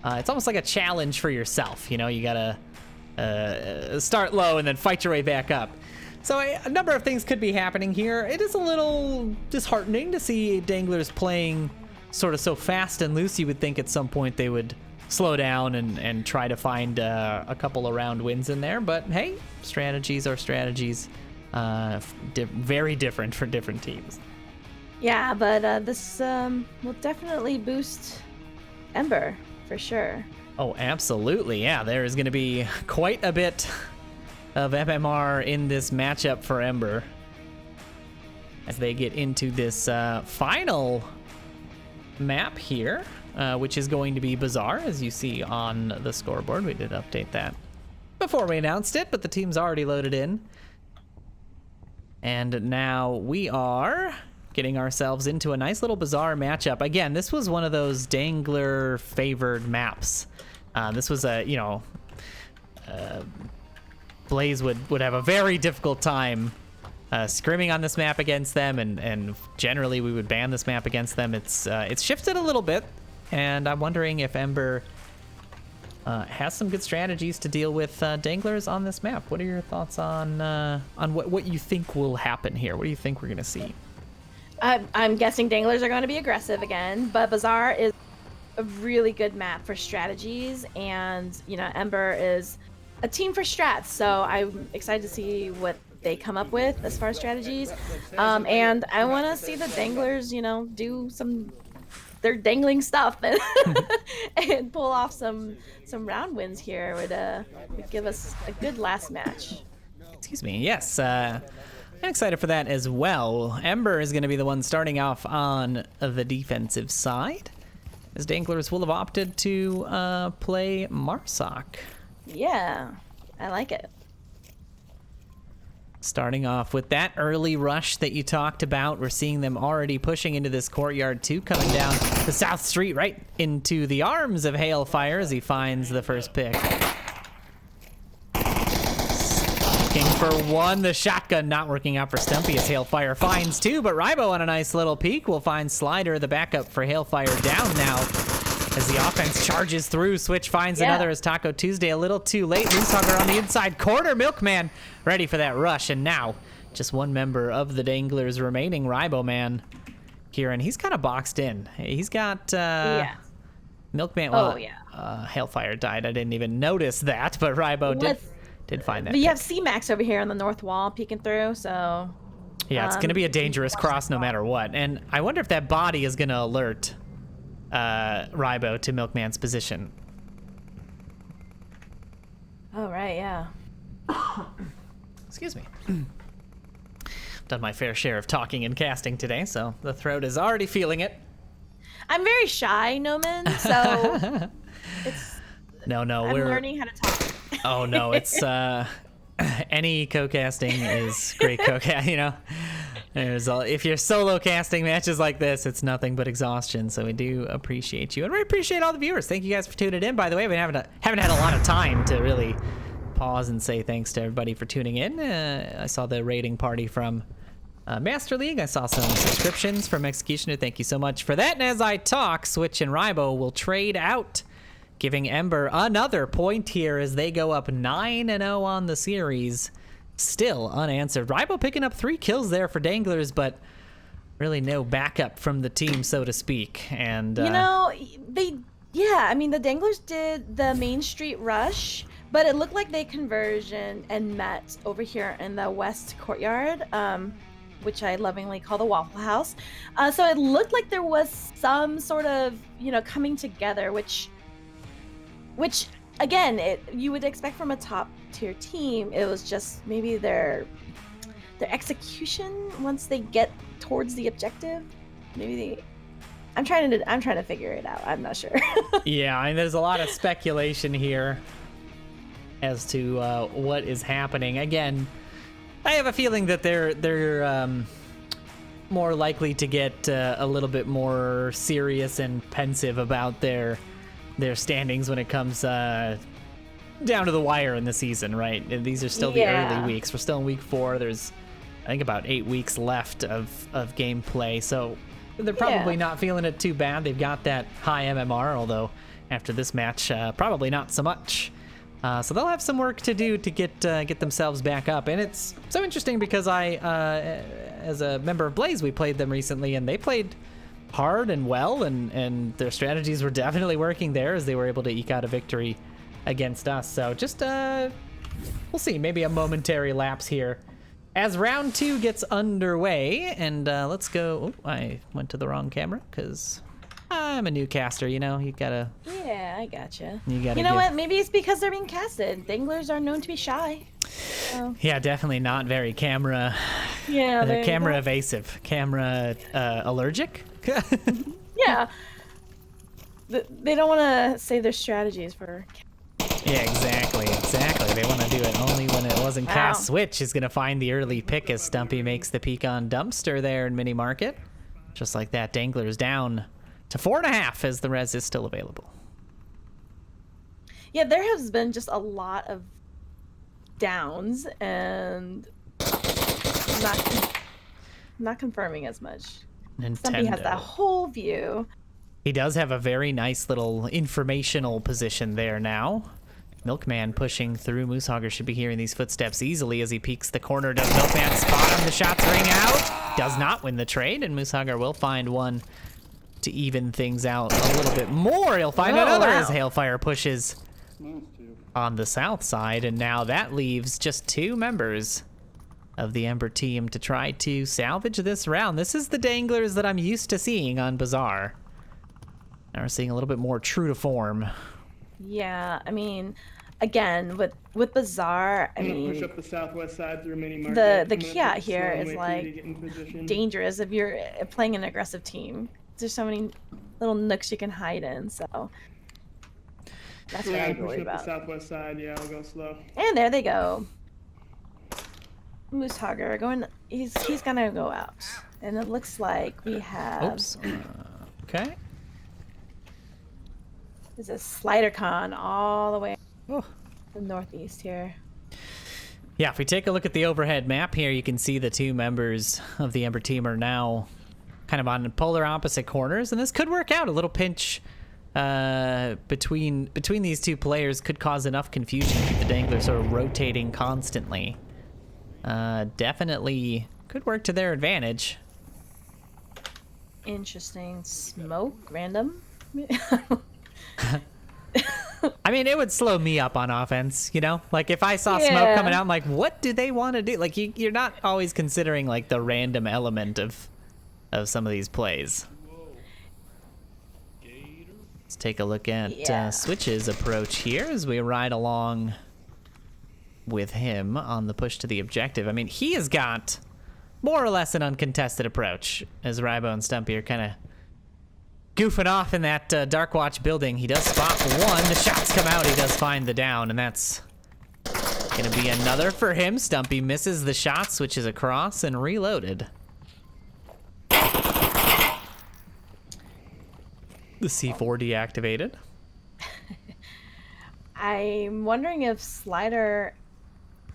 It's almost like a challenge for yourself. You got to start low and then fight your way back up. So a number of things could be happening here. It is a little disheartening to see Danglers playing sort of so fast and loose. You would think at some point they would slow down and try to find a couple of round wins in there. But hey, strategies are strategies. Very different for different teams. Yeah, but this will definitely boost Ember for sure. Oh, absolutely. Yeah, there is going to be quite a bit of MMR in this matchup for Ember as they get into this final map here, which is going to be Bazaar, as you see on the scoreboard. We did update that before we announced it, but the team's already loaded in. And now we are getting ourselves into a nice little Bazaar matchup. Again, this was one of those Dangler favored maps. This was a, Blaze would have a very difficult time scrimming on this map against them, and generally we would ban this map against them. It's shifted a little bit, and I'm wondering if Ember has some good strategies to deal with Danglers on this map. What are your thoughts on what you think will happen here? What do you think we're gonna see? I'm guessing Danglers are going to be aggressive again, but Bazaar is a really good map for strategies, and Ember is a team for strats, so I'm excited to see what they come up with as far as strategies. And I want to see the Danglers, do their dangling stuff and, and pull off some round wins here. Would give us a good last match. Excuse me. Yes, I'm excited for that as well. Ember is going to be the one starting off on the defensive side, as Danglers will have opted to play Marsoc. Yeah, I like it. Starting off with that early rush that you talked about. We're seeing them already pushing into this courtyard too, coming down the south street right into the arms of Hailfire as he finds the first pick. Looking for one, the shotgun not working out for Stumpy as Hailfire finds two, but Rybo on a nice little peek will find Slider, the backup for Hailfire, down now. As the offense charges through, Switch finds another as Taco Tuesday a little too late. Loosehugger on the inside corner. Milkman ready for that rush. And now just one member of the Danglers remaining, Rybo Man. Kieran, he's kind of boxed in. He's got Milkman. Well, Hailfire died. I didn't even notice that, but Rybo did find that. But you have C-Max over here on the north wall peeking through, so... Yeah, it's going to be a dangerous cross no matter what. And I wonder if that body is going to alert Rybo to Milkman's position. Oh, right, yeah. Excuse me. Done my fair share of talking and casting today, so the throat is already feeling it. I'm very shy, Noman, so I'm we're learning how to talk. Oh no, it's any co-casting is great co-casting, if you're solo casting matches like this, it's nothing but exhaustion. So we do appreciate you, and we appreciate all the viewers. Thank you guys for tuning in. By the way, we haven't had a lot of time to really pause and say thanks to everybody for tuning in. I saw the raiding party from Master League. I saw some subscriptions from Executioner. Thank you so much for that. And as I talk, Switch and Rybo will trade out, giving Ember another point here as they go up 9-0 on the series. Still unanswered. Rybo picking up 3 kills there for Danglers, but really no backup from the team, so to speak. And the Danglers did the Main Street rush, but it looked like they conversion and met over here in the west courtyard, which I lovingly call the Waffle House. So it looked like there was some sort of coming together, which again, you would expect from a top tier team. It was just maybe their execution once they get towards the objective. I'm trying to figure it out. I'm not sure. Yeah, I mean, there's a lot of speculation here as to what is happening. Again, I have a feeling that they're more likely to get a little bit more serious and pensive about their standings when it comes down to the wire in the season, right? And these are still the early weeks. We're still in week 4. There's, I think, about 8 weeks left of gameplay, so they're probably not feeling it too bad. They've got that high MMR, although after this match, probably not so much. So they'll have some work to do to get themselves back up. And it's so interesting because I, as a member of Blaze, we played them recently, and they played hard and well, and their strategies were definitely working there as they were able to eke out a victory against us. So just, we'll see, maybe a momentary lapse here as round 2 gets underway. And let's go. Oh, I went to the wrong camera because I'm a new caster, you know, you gotta. Yeah, I gotcha. You know what? Maybe it's because they're being casted. Danglers are known to be shy. So. Yeah, definitely not very camera. Yeah, they're camera evasive, camera allergic. Yeah, they don't want to say their strategies for. Yeah, exactly. They want to do it only when it wasn't cast. Switch is gonna find the early pick as Stumpy makes the peek on dumpster there in mini market, just like that. Danglers down to 4.5 as the res is still available. Yeah, there has been just a lot of downs and not confirming as much. Nintendo. Stumpy has that whole view. He does have a very nice little informational position there now. Milkman pushing through. Moosehogger should be hearing these footsteps easily as he peeks the corner. Does Milkman spot him? The shots ring out. Does not win the trade, and Moosehogger will find one to even things out a little bit more. He'll find another as Hailfire pushes on the south side, and now that leaves just 2 members of the Ember team to try to salvage this round. This is the Danglers that I'm used to seeing on Bazaar. Now we're seeing a little bit more true to form. Yeah, I mean, again, with Bazaar, I mean, push up the southwest side through mini market. The key out here is like dangerous if you're playing an aggressive team. There's so many little nooks you can hide in, so that's what I'm worried about. The southwest side, yeah, I'll go slow. And there they go. Moosehogger going. He's gonna go out, and it looks like we have. Oops. Okay. There's a slider con all the way Oh. to the northeast here. Yeah, if we take a look at the overhead map here, you can see the 2 members of the Ember team are now kind of on polar opposite corners, and this could work out. A little pinch between these 2 players could cause enough confusion to keep the Danglers sort of rotating constantly. Definitely could work to their advantage. Interesting. Smoke, random. I mean, it would slow me up on offense, you know? Like, if I saw smoke coming out, I'm like, what do they want to do? Like, you're not always considering, like, the random element of some of these plays. Let's take a look at Switch's approach here as we ride along with him on the push to the objective. I mean, he has got more or less an uncontested approach as Rybo and Stumpy are kind of goofing off in that Dark Watch building. He does spot one. The shots come out. He does find the down, and that's going to be another for him. Stumpy misses the shot, switches across, and reloaded. The C4 deactivated. I'm wondering if Slider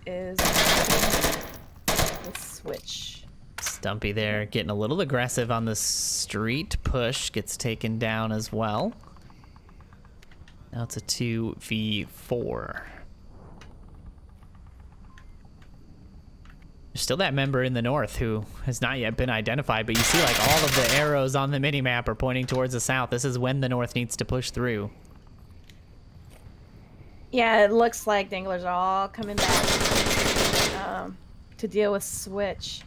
is the switch. Stumpy there getting a little aggressive on the street push. Gets taken down as well. Now it's a 2v4. There's still that member in the north who has not yet been identified, but you see like all of the arrows on the minimap are pointing towards the south. This is when the north needs to push through. Yeah, it looks like Danglers are all coming back to deal with Switch.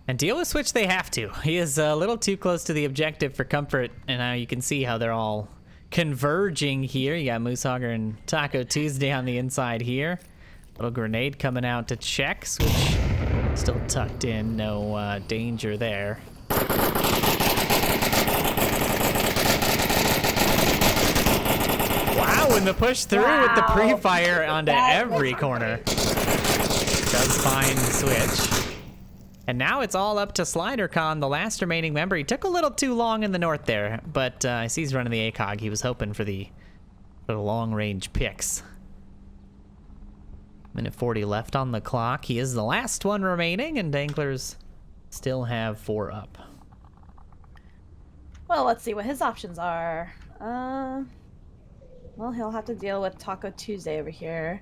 And deal with Switch they have to. He is a little too close to the objective for comfort, and now you can see how they're all converging here. You got Moosehogger and Taco Tuesday on the inside here. Little grenade coming out to check. Switch still tucked in, no danger there. Wow, and the push through with the pre-fire onto every corner. Does find Switch. And now it's all up to SliderCon, the last remaining member. He took a little too long in the north there, but I see he's running the ACOG. He was hoping for the long-range picks. Minute 40 left on the clock. He is the last one remaining, and Danglers still have 4 up. Well, let's see what his options are. Well, he'll have to deal with Taco Tuesday over here.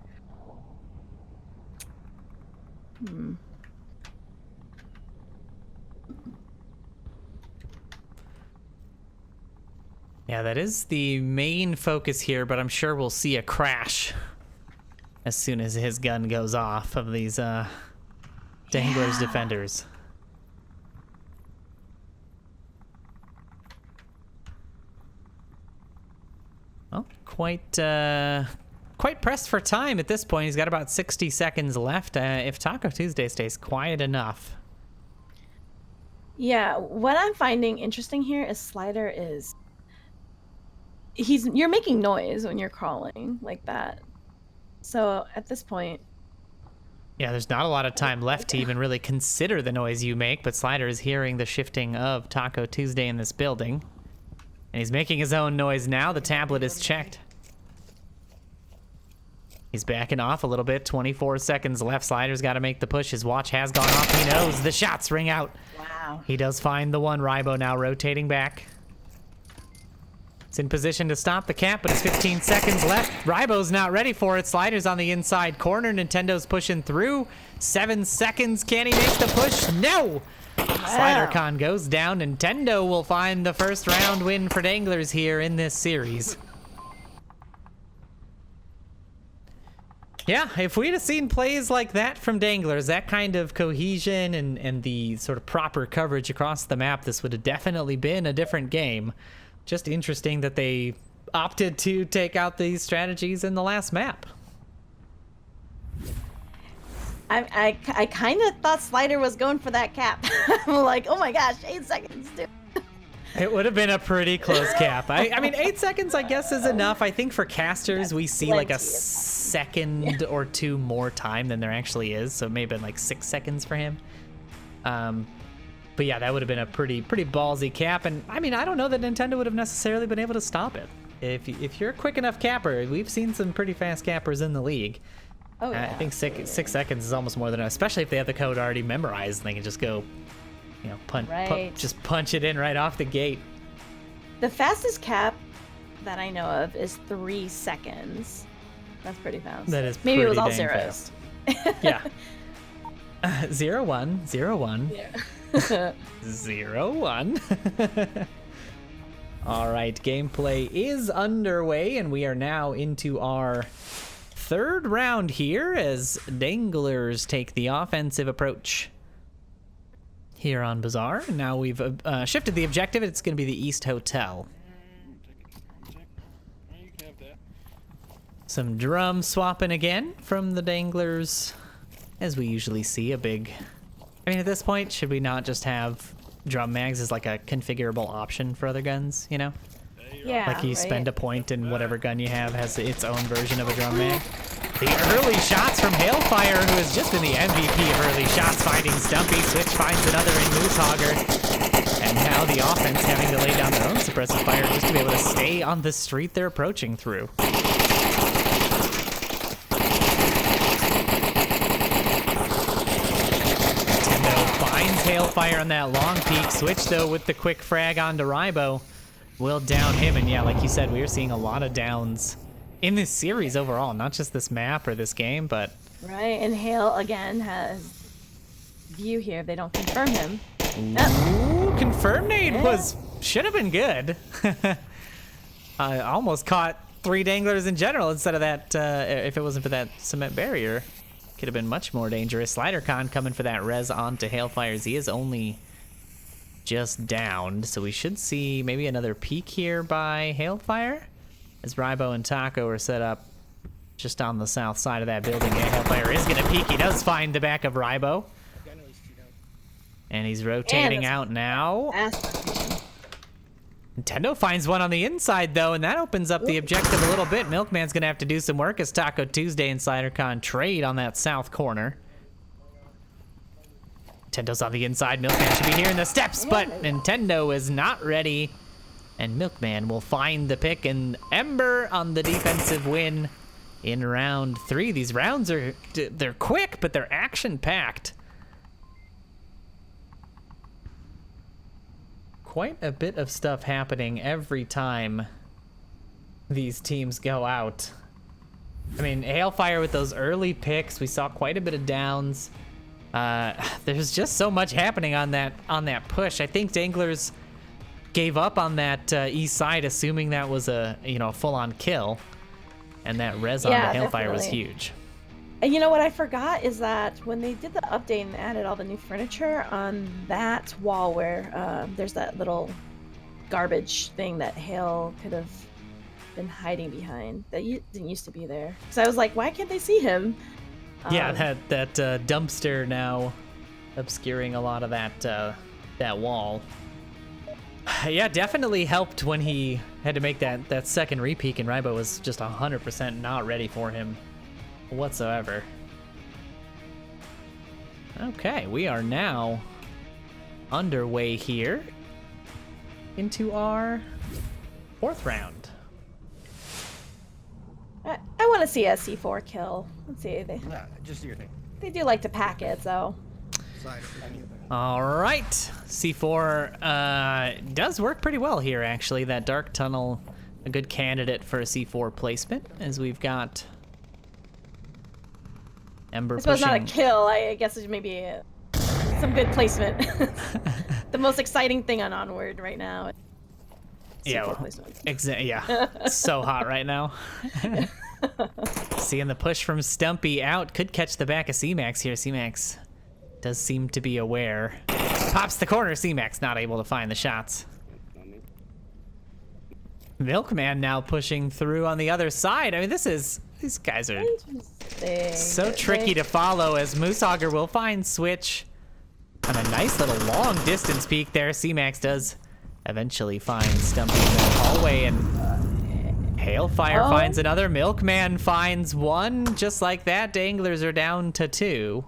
Yeah, that is the main focus here, but I'm sure we'll see a crash as soon as his gun goes off of these Danglers defenders. Well, quite pressed for time at this point. He's got about 60 seconds left. If Taco Tuesday stays quiet enough. Yeah, what I'm finding interesting here is Slider is... You're making noise when you're crawling like that. So at this point... Yeah, there's not a lot of time left to even really consider the noise you make, but Slider is hearing the shifting of Taco Tuesday in this building. And he's making his own noise now. The tablet is checked. He's backing off a little bit. 24 seconds left. Slider's got to make the push. His watch has gone off. He knows the shots ring out. Wow. He does find the one. Rybo now rotating back. It's in position to stop the cap, but it's 15 seconds left. Rybo's not ready for it. Slider's on the inside corner. Nintendo's pushing through. 7 seconds. Can he make the push? No! SliderCon goes down. Nintendo will find the first round win for Danglers here in this series. Yeah, if we'd have seen plays like that from Danglers, that kind of cohesion and the sort of proper coverage across the map, this would have definitely been a different game. Just interesting that they opted to take out these strategies in the last map. I kind of thought Slider was going for that cap. I'm like, oh my gosh, 8 seconds, dude. It would have been a pretty close cap. I mean, 8 seconds, I guess, is enough. I think for casters, we see like a second or two more time than there actually is. So it may have been like 6 seconds for him. But yeah, that would have been a pretty ballsy cap. And I mean, I don't know that Nintendo would have necessarily been able to stop it. If you're a quick enough capper, we've seen some pretty fast cappers in the league. Oh, yeah. I think 6 seconds is almost more than enough, especially if they have the code already memorized and they can just go, you know, just punch it in right off the gate. The fastest cap that I know of is 3 seconds. That's pretty fast. That is maybe it was all dang zeros. Yeah. 0 1 0 1 Yeah. 0 1. All right, gameplay is underway, and we are now into our third round here as Danglers take the offensive approach here on Bazaar. Now we've shifted the objective. It's going to be the East Hotel. Some drum swapping again from the Danglers, as we usually see. I mean, at this point, should we not just have drum mags as like a configurable option for other guns, you know? Yeah, like you spend a point and whatever gun you have has its own version of a drum mag. The early shots from Hailfire, who has just been the MVP of early shots, finding Stumpy. Switch finds another in Moosehogger. And now the offense having to lay down their own suppressive fire just to be able to stay on the street they're approaching through. Nintendo finds Hailfire on that long peak. Switch, though, with the quick frag onto Rybo will down him. And yeah, like you said, we are seeing a lot of downs in this series overall, not just this map or this game, but... Right, and Hale, again, has view here if they don't confirm him. Ooh, confirm nade should have been good. I almost caught 3 Danglers in general instead of that, if it wasn't for that cement barrier. Could have been much more dangerous. SliderCon coming for that res onto Hailfires. He is only just downed, so we should see maybe another peek here by Hailfire as Rybo and Taco are set up just on the south side of that building. Yeah, Hailfire is gonna peek. He does find the back of Rybo, and he's rotating out now. Nintendo finds one on the inside though, and that opens up the objective a little bit. Milkman's gonna have to do some work as Taco Tuesday and SliderCon trade on that south corner. Nintendo's on the inside. Milkman should be hearing the steps, but Nintendo is not ready. And Milkman will find the pick, and Ember on the defensive win in round 3. These rounds they're quick, but they're action-packed. Quite a bit of stuff happening every time these teams go out. I mean, Hailfire with those early picks, we saw quite a bit of downs. There's just so much happening on that push. I think Danglers gave up on that east side, assuming that was a full-on kill, and that res on the Hailfire was huge. And you know what I forgot is that when they did the update and added all the new furniture on that wall where there's that little garbage thing that Hail could have been hiding behind that didn't used to be there. So I was like, why can't they see him? Yeah, that dumpster now obscuring a lot of that wall. Yeah, definitely helped when he had to make that second repeak, and Rybo was just 100% not ready for him whatsoever. Okay, we are now underway here into our 4th round. I want to see a C4 kill. Let's see. Just do your thing. They do like to pack it, so. All right, C4 does work pretty well here, actually. That dark tunnel, a good candidate for a C4 placement, as we've got Ember pushing. I suppose not a kill. I guess it's maybe some good placement. The most exciting thing on Onward right now. Yeah, so hot right now. Seeing the push from Stumpy out, could catch the back of C-Max here. C-Max does seem to be aware. Pops the corner, C-Max not able to find the shots. Milkman now pushing through on the other side. I mean, these guys are so tricky to follow, as Moosehogger will find Switch on a nice little long distance peek there. C-Max does eventually find Stumpy in the hallway, and Hailfire finds another. Milkman finds one. Just like that, Danglers are down to 2.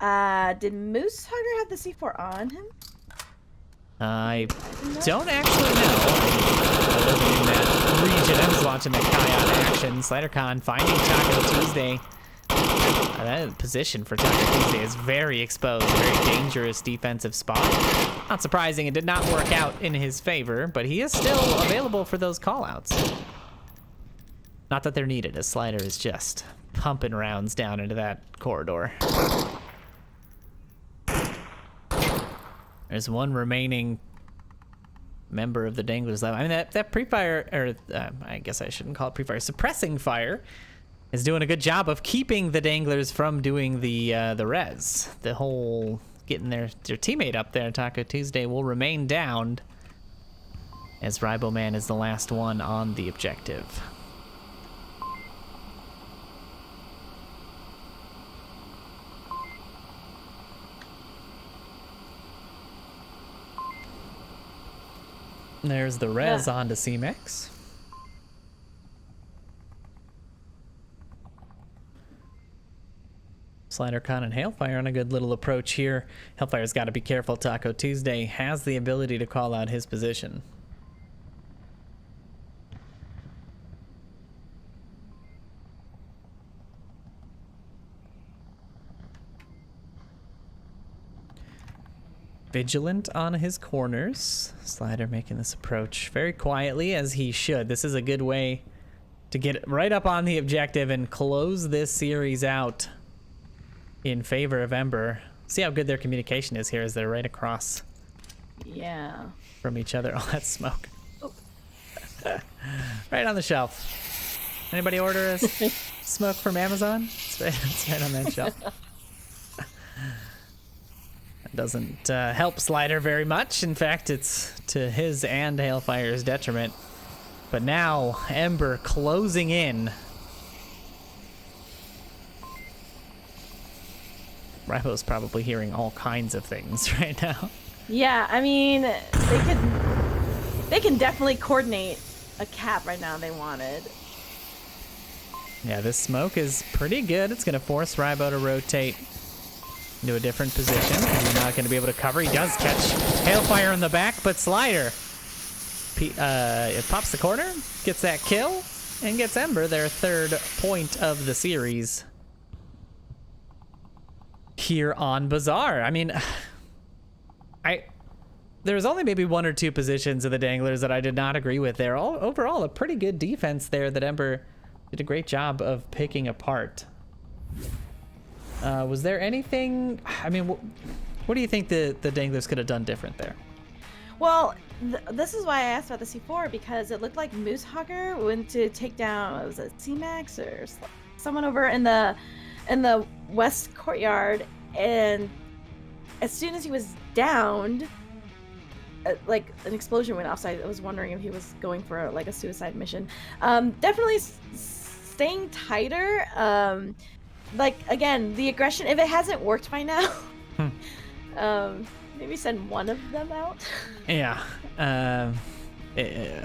Did Moosehogger have the C4 on him? I don't actually know. I wasn't in that region. I was watching the Kion action. SliderCon finding Taco Tuesday. That position for Taco Tuesday is very exposed, very dangerous defensive spot. Not surprising, it did not work out in his favor, but he is still available for those callouts. Not that they're needed, as Slider is just pumping rounds down into that corridor. There's one remaining member of the Danglers left. I mean, that pre-fire, or I guess I shouldn't call it pre-fire, suppressing fire, is doing a good job of keeping the Danglers from doing the res. The whole getting their teammate up there, Taco Tuesday, will remain downed, as Ryboman is the last one on the objective. There's the res onto C-Max. SliderCon and Hailfire on a good little approach here. Hailfire's got to be careful. Taco Tuesday has the ability to call out his position. Vigilant on his corners. Slider making this approach very quietly, as he should. This is a good way to get right up on the objective and close this series out in favor of Ember. See how good their communication is here as they're right across from each other. Oh, that's smoke. Oh. Right on the shelf. Anybody order a smoke from Amazon? It's right on that shelf. Doesn't help Slider very much. In fact, it's to his and Hailfire's detriment. But now, Ember closing in. Rybo's probably hearing all kinds of things right now. Yeah, I mean, they can definitely coordinate a cap right now if they wanted. Yeah, this smoke is pretty good. It's going to force Rybo to rotate into a different position. He's not going to be able to cover. He does catch Hailfire in the back, but Slider it pops the corner, gets that kill, and gets Ember their 3rd point of the series here on Bazaar. I mean, There's only maybe one or two positions of the Danglers that I did not agree with there. Overall, a pretty good defense there that Ember did a great job of picking apart. Was there anything... I mean, what do you think the Danglers could have done different there? Well, this is why I asked about the C4, because it looked like Moosehugger went to take down, was it C-Max or someone over in the west courtyard, and as soon as he was downed, like an explosion went off. So I was wondering if he was going for like a suicide mission. Definitely staying tighter. Like again, the aggression, if it hasn't worked by now, maybe send one of them out. Yeah.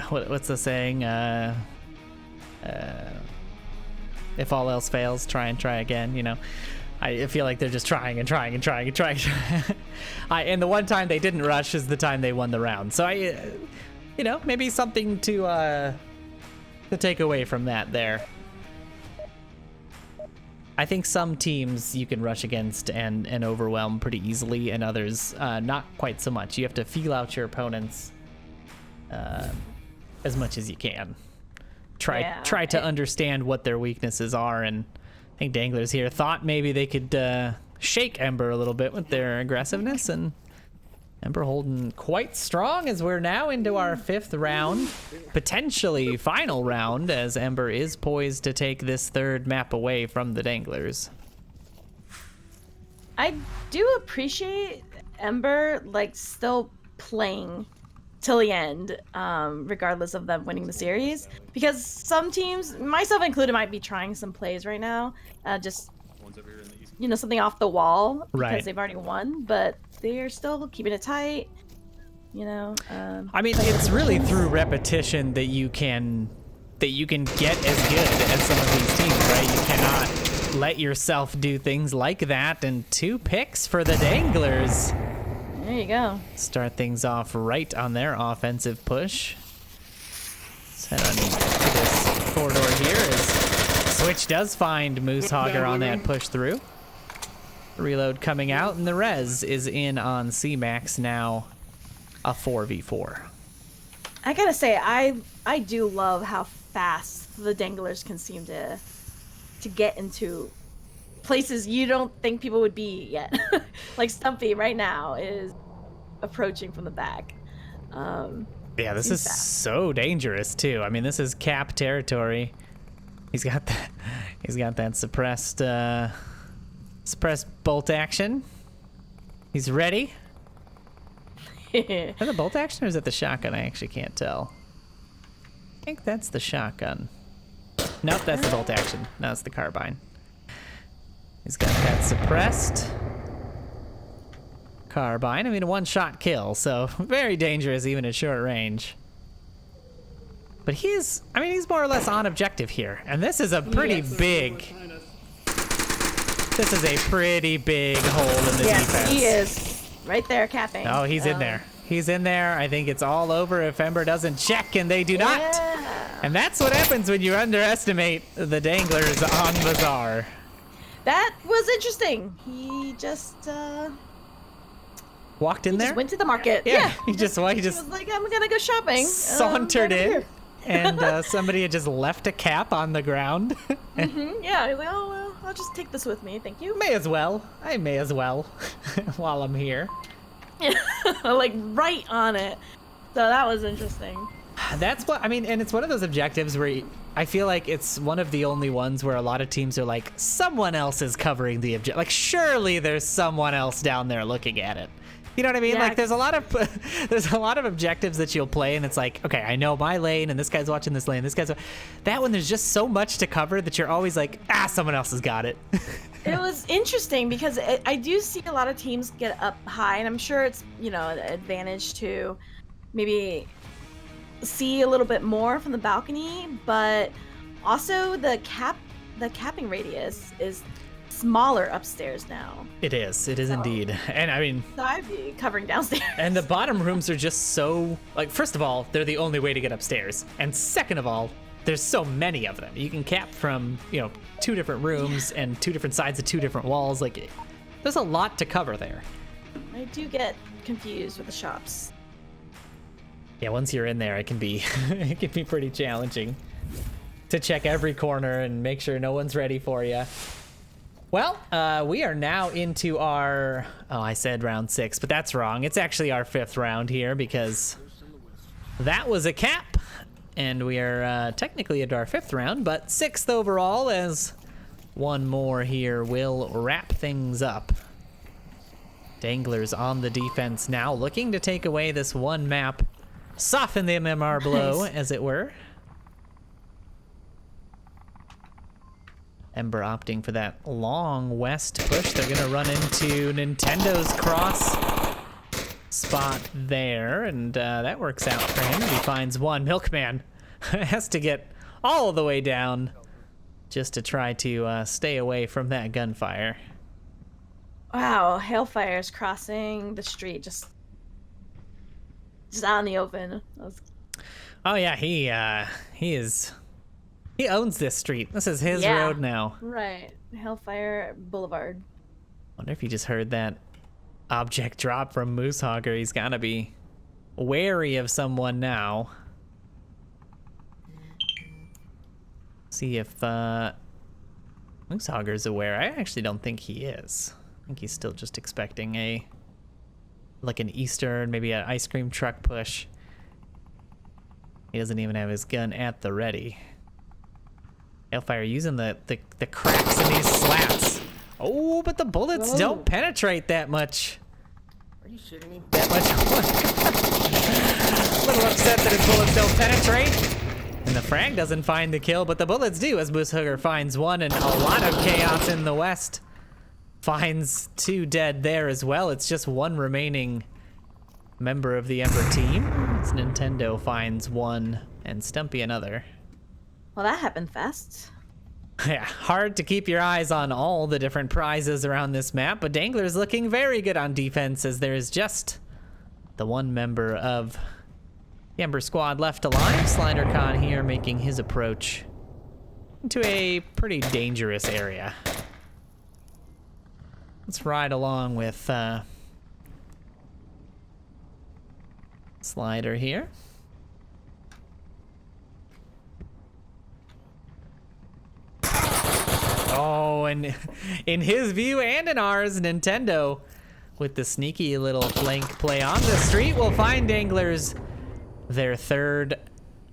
What's the saying? If all else fails, try and try again, you know. I feel like they're just trying and trying and trying and trying. And the one time they didn't rush is the time they won the round. So you know, maybe something to take away from that there. I think some teams you can rush against and overwhelm pretty easily, and others not quite so much. You have to feel out your opponents as much as you can. Try to understand what their weaknesses are, and I think Danglers here thought maybe they could shake Ember a little bit with their aggressiveness, and Ember holding quite strong as we're now into our 5th round, potentially final round, as Ember is poised to take this 3rd map away from the Danglers. I do appreciate Ember like still playing till the end, regardless of them winning the series, because some teams, myself included, might be trying some plays right now, just, you know, something off the wall because they've already won, but they're still keeping it tight, you know. I mean, it's really through repetition that you can get as good as some of these teams, right? You cannot let yourself do things like that. And 2 picks for the Danglers. There you go. Start things off right on their offensive push. Let's head on to this corridor here as Switch does find Moosehugger on that push through. Reload coming out, and the res is in on C-Max now, a 4v4. I gotta say, I do love how fast the Danglers can seem to get into places you don't think people would be yet. Like Stumpy right now is approaching from the back. Yeah, this is so dangerous too. I mean, this is cap territory. He's got that suppressed bolt action. He's ready. Is that the bolt action or is it the shotgun? I actually can't tell. I think that's the shotgun. Nope, that's the bolt action. No, it's the carbine. He's got that suppressed carbine. I mean, a one-shot kill, so very dangerous even at short range. But he's more or less on objective here, and this is a pretty big. This is a pretty big hole in the defense. He is right there capping. Oh, he's in there. He's in there. I think it's all over if Ember doesn't check, and they do not. And that's what happens when you underestimate the Danglers on Bazaar. That was interesting. He just walked in there. Just went to the market. Yeah. He was like, I'm gonna go shopping. Sauntered in, and somebody had just left a cap on the ground. Yeah. He's like, oh well, I'll just take this with me. Thank you. May as well. I may as well while I'm here. Like right on it. So that was interesting. That's what I mean, and it's one of those objectives where I feel like it's one of the only ones where a lot of teams are like, someone else is covering the objective. Like, surely there's someone else down there looking at it. You know what I mean? Yeah. Like, there's a lot of objectives that you'll play, and it's like, okay, I know my lane, and this guy's watching this lane. That one, there's just so much to cover that you're always like, someone else has got it. It was interesting because I do see a lot of teams get up high, and I'm sure it's, you know, an advantage to maybe see a little bit more from the balcony, but also the capping radius is smaller upstairs now. It is indeed. And I mean, so I'd be covering downstairs. And the bottom rooms are just so, like, first of all, they're the only way to get upstairs, and second of all, there's so many of them. You can cap from, you know, 2 different rooms and 2 different sides of 2 different walls. Like, there's a lot to cover there. I do get confused with the shops. Yeah, once you're in there, it can be it can be pretty challenging to check every corner and make sure no one's ready for you. Well, we are now into our, oh, I said round 6, but that's wrong. It's actually our 5th round here because that was a cap, and we are technically into our 5th round, but 6th overall, as one more here will wrap things up. Danglers on the defense now, looking to take away this one map, soften the MMR blow, as it were. Ember opting for that long west push. They're gonna run into Nintendo's cross spot there, and that works out for him. He finds one. Milkman has to get all the way down just to try to stay away from that gunfire. Wow, Hailfire's crossing the street, just out in the open. Oh yeah, he owns this street. This is his road now. Right, Hailfire Boulevard. Wonder if he just heard that object drop from Moosehogger. He's gotta be wary of someone now. See if Moosehogger's aware. I actually don't think he is. I think he's still just expecting like an Eastern, maybe an ice cream truck push. He doesn't even have his gun at the ready. Hailfire using the cracks in these slats. Oh, but the bullets don't penetrate that much. Are you shitting me? That much. A little upset that his bullets don't penetrate. And the frag doesn't find the kill, but the bullets do, as Moosehogger finds one, and a lot of chaos in the west. Finds 2 dead there as well. It's just one remaining member of the Ember team. As Nintendo finds one and Stumpy another. Well, that happened fast. Yeah, hard to keep your eyes on all the different prizes around this map, but Dangler's looking very good on defense as there is just the one member of the Ember squad left alive. SliderCon here making his approach into a pretty dangerous area. Let's ride along with Slider here. Oh, and in his view and in ours, Nintendo, with the sneaky little flank play on the street, will find Danglers their 3rd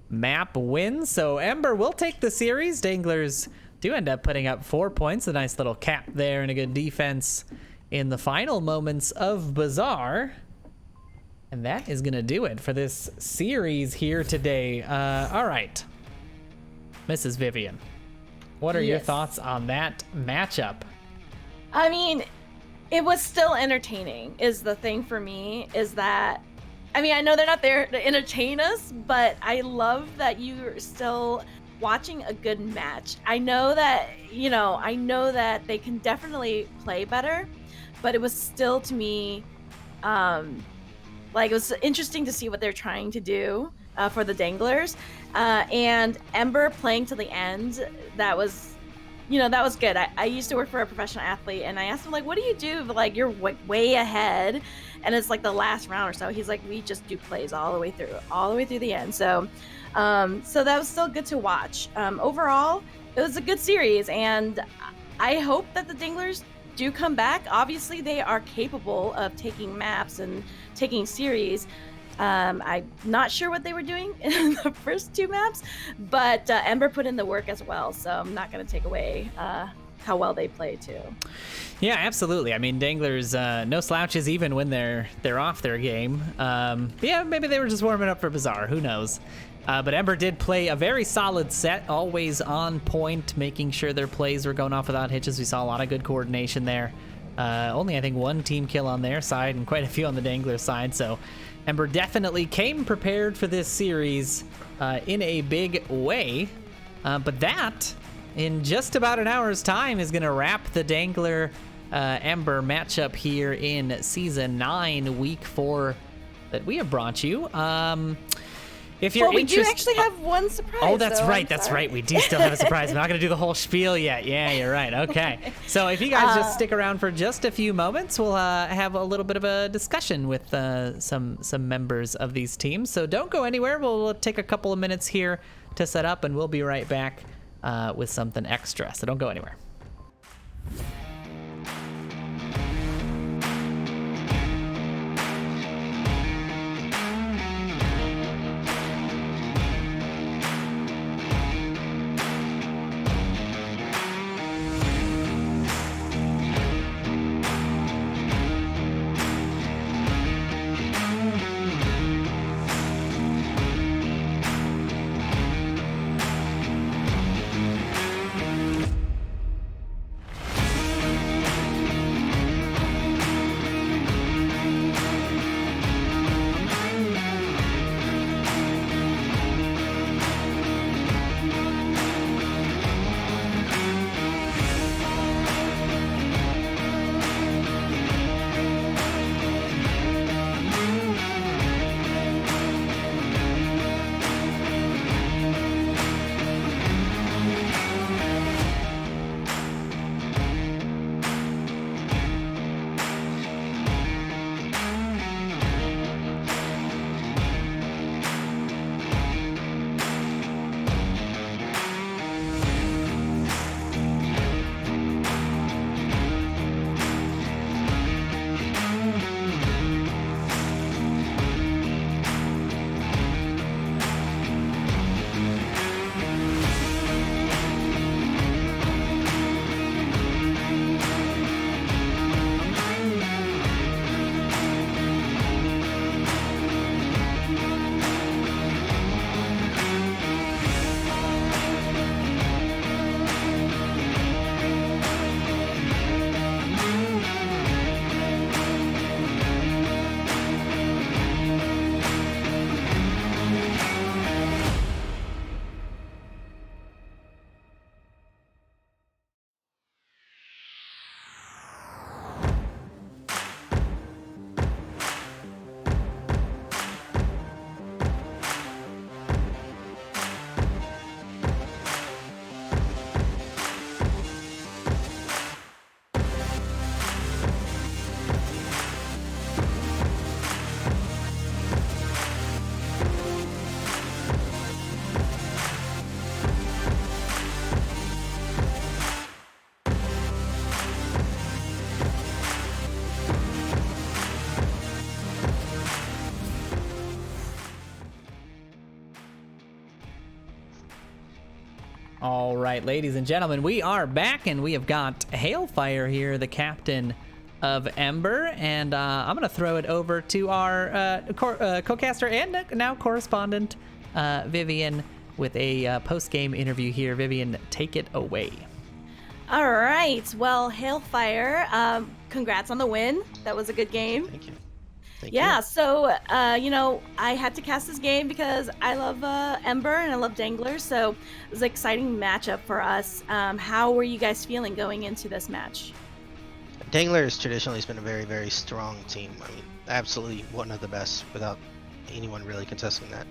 map win. So Ember will take the series. Danglers do end up putting up 4 points. A nice little cap there and a good defense in the final moments of Bazaar. And that is going to do it for this series here today. All right, Mrs. Vivian. What are your thoughts on that matchup? I mean, it was still entertaining, is the thing for me, is that, I mean, I know they're not there to entertain us, but I love that you're still watching a good match. I know that, they can definitely play better, but it was still, to me, it was interesting to see what they're trying to do for the Danglers. And Ember playing to the end, that was good. I used to work for a professional athlete, and I asked him, what do you do if, you're way ahead and it's the last round or so? He's like, we just do plays all the way through the end. So that was still good to watch. Overall, it was a good series, and I hope that the Danglers do come back. Obviously, they are capable of taking maps and taking series. I'm not sure what they were doing in the first 2 maps, but Ember put in the work as well, so I'm not going to take away how well they play too. Yeah, absolutely. I mean, Danglers, no slouches even when they're off their game. Yeah, maybe they were just warming up for Bazaar. Who knows? But Ember did play a very solid set, always on point, making sure their plays were going off without hitches. We saw a lot of good coordination there. Only, I think, 1 team kill on their side and quite a few on the Dangler side. So Ember definitely came prepared for this series in a big way. But that, in just about an hour's time, is going to wrap the Dangler Ember matchup here in Season 9, Week 4 that we have brought you. if you're Well, we do interested, actually have one surprise. oh, that's though. right. I'm That's sorry. right. We do still have a surprise. We're not going to do the whole spiel yet. Yeah, you're right. Okay. So if you guys just stick around for just a few moments, we'll have a little bit of a discussion with some members of these teams. So don't go anywhere. We'll take a couple of minutes here to set up, and we'll be right back with something extra. So don't go anywhere. All right, ladies and gentlemen, we are back, and we have got Hailfire here, the captain of Ember, and I'm going to throw it over to our co-caster and now correspondent, Vivian, with a post-game interview here. Vivian, take it away. All right. Well, Hailfire, congrats on the win. That was a good game. Thank you. Yeah, so, I had to cast this game because I love Ember and I love Danglers, so it was an exciting matchup for us. How were you guys feeling going into this match? Danglers traditionally has been a very, very strong team. I mean, absolutely one of the best without anyone really contesting that.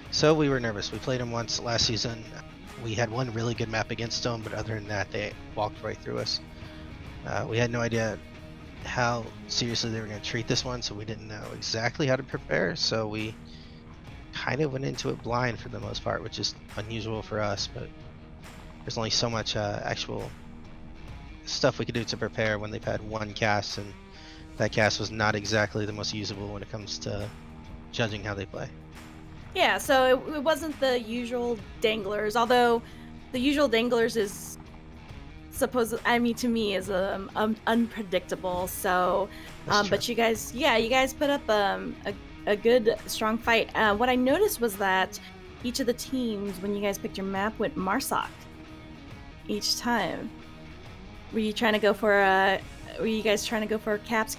So we were nervous. We played them once last season. We had one really good map against them, but other than that, they walked right through us. We had no idea how seriously they were going to treat this one, so we didn't know exactly how to prepare, so we kind of went into it blind for the most part, which is unusual for us, but there's only so much actual stuff we could do to prepare when they've had one cast, and that cast was not exactly the most usable when it comes to judging how they play. Yeah, so it wasn't the usual Danglers, although the usual Danglers is to me is unpredictable. So, but you guys put up a good strong fight. What I noticed was that each of the teams, when you guys picked your map, went Marsoc each time. Were you guys trying to go for caps?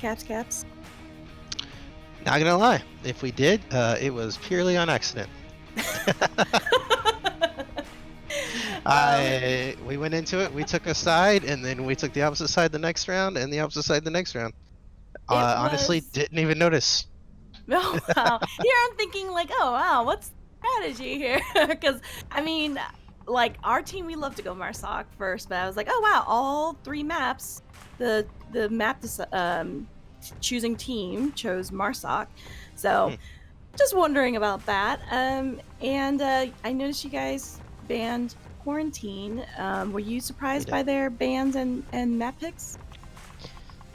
Not gonna lie, if we did, it was purely on accident. We went into it, we took a side, and then we took the opposite side the next round, and the opposite side the next round. Honestly, didn't even notice. Oh, wow. Here I'm thinking like, oh wow, what's strategy here? Because I mean, like our team, we love to go Marsoc first, but I was like, oh wow, all 3 maps, the map choosing team chose Marsoc, so just wondering about that. And I noticed you guys banned Quarantine. Were you surprised by their bans and map picks?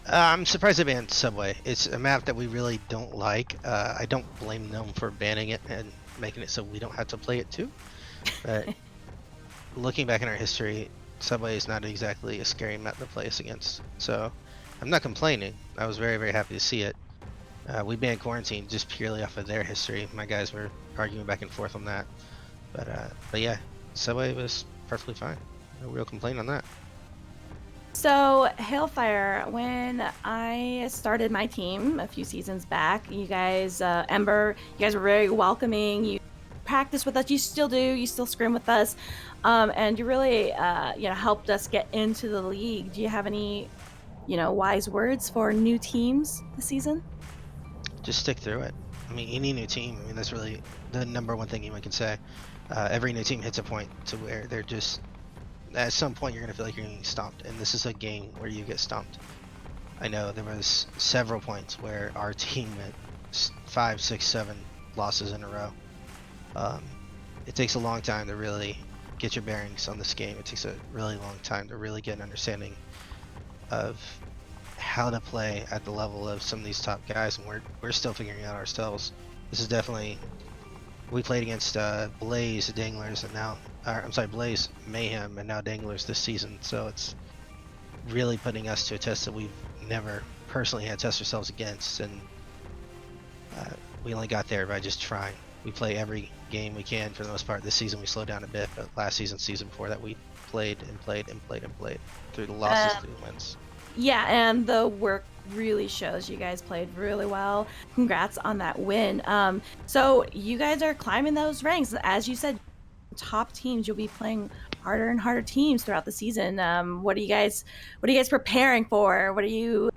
I'm surprised they banned Subway. It's a map that we really don't like. I don't blame them for banning it and making it so we don't have to play it too. But looking back in our history, Subway is not exactly a scary map to play us against. So I'm not complaining. I was very, very happy to see it. We banned Quarantine just purely off of their history. My guys were arguing back and forth on that. But yeah, Subway was perfectly fine. No real complaint on that. So, Hailfire, when I started my team a few seasons back, you guys, Ember, you guys were very welcoming. You practiced with us. You still do. You still scrim with us. And you really, helped us get into the league. Do you have any, wise words for new teams this season? Just stick through it. I mean, any new team, that's really the number one thing anyone can say. Every new team hits a point to where they're just, at some point you're going to feel like you're getting stomped, and this is a game where you get stomped. I know there was several points where our team had 5, 6, 7 losses in a row. It takes a long time to really get your bearings on this game. It takes a really long time to really get an understanding of how to play at the level of some of these top guys, and we're still figuring out ourselves. This is definitely, we played against Blaze, Danglers, and now, Blaze, Mayhem, and now Danglers this season, so it's really putting us to a test that we've never personally had to test ourselves against, and we only got there by just trying. We play every game we can for the most part. This season we slowed down a bit, but last season before that, we played and played and played and played through the losses, through the wins. Yeah, and the work really shows. You guys played really well. Congrats on that win. So you guys are climbing those ranks. As you said, top teams, you'll be playing harder and harder teams throughout the season. What are you guys preparing for? What are you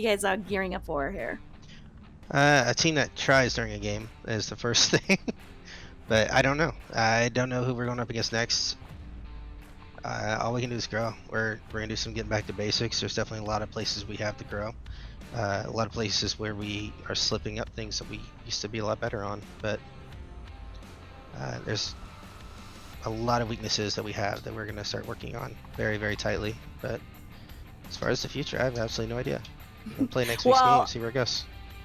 guys gearing up for here? A team that tries during a game is the first thing. But I don't know. I don't know who we're going up against next. All we can do is grow. We're going to do some getting back to basics. There's definitely a lot of places we have to grow. A lot of places where we are slipping up things that we used to be a lot better on. But there's a lot of weaknesses that we have that we're going to start working on very, very tightly. But as far as the future, I have absolutely no idea. We'll play next week's game, see where it goes.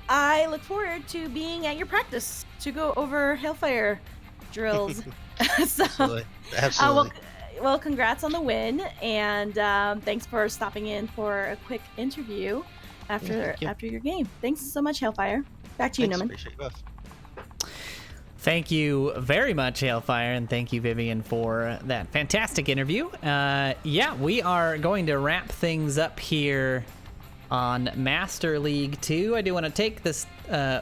I look forward to being at your practice to go over Hailfire drills. So, absolutely. Well, congrats on the win, and thanks for stopping in for a quick interview after your game. Thanks so much, Hailfire. Back to you, Noman. Appreciate you both. Thank you very much, Hailfire, and thank you, Vivian, for that fantastic interview. We are going to wrap things up here on Master League 2. I do want to take this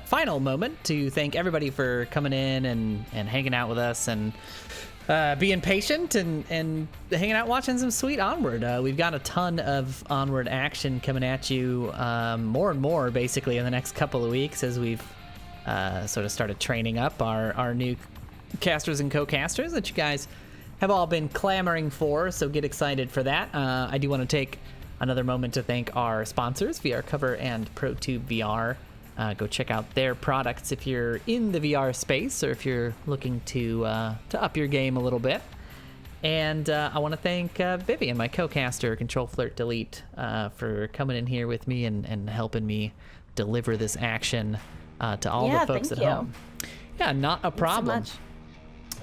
final moment to thank everybody for coming in and hanging out with us and being patient and hanging out watching some sweet Onward. We've got a ton of Onward action coming at you more and more basically in the next couple of weeks as we've sort of started training up our new casters and co-casters that you guys have all been clamoring for, so get excited for that. I do want to take another moment to thank our sponsors, VR Cover and ProTube VR. Go check out their products if you're in the VR space or if you're looking to up your game a little bit. And I want to thank Vivian, my co-caster, ctrl-flirt-del, for coming in here with me and helping me deliver this action to all the folks at home. Yeah, not a problem. Thanks so much.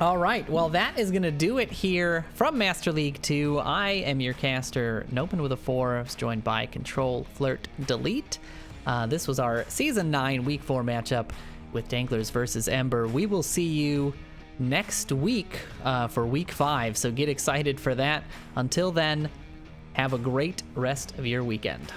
All right, well, that is going to do it here from Master League 2. I am your caster, Nopen with a 4. I was joined by ctrl-flirt-del. This was our Season 9 Week 4 matchup with Danglers versus Ember. We will see you next week for Week 5, so get excited for that. Until then, have a great rest of your weekend.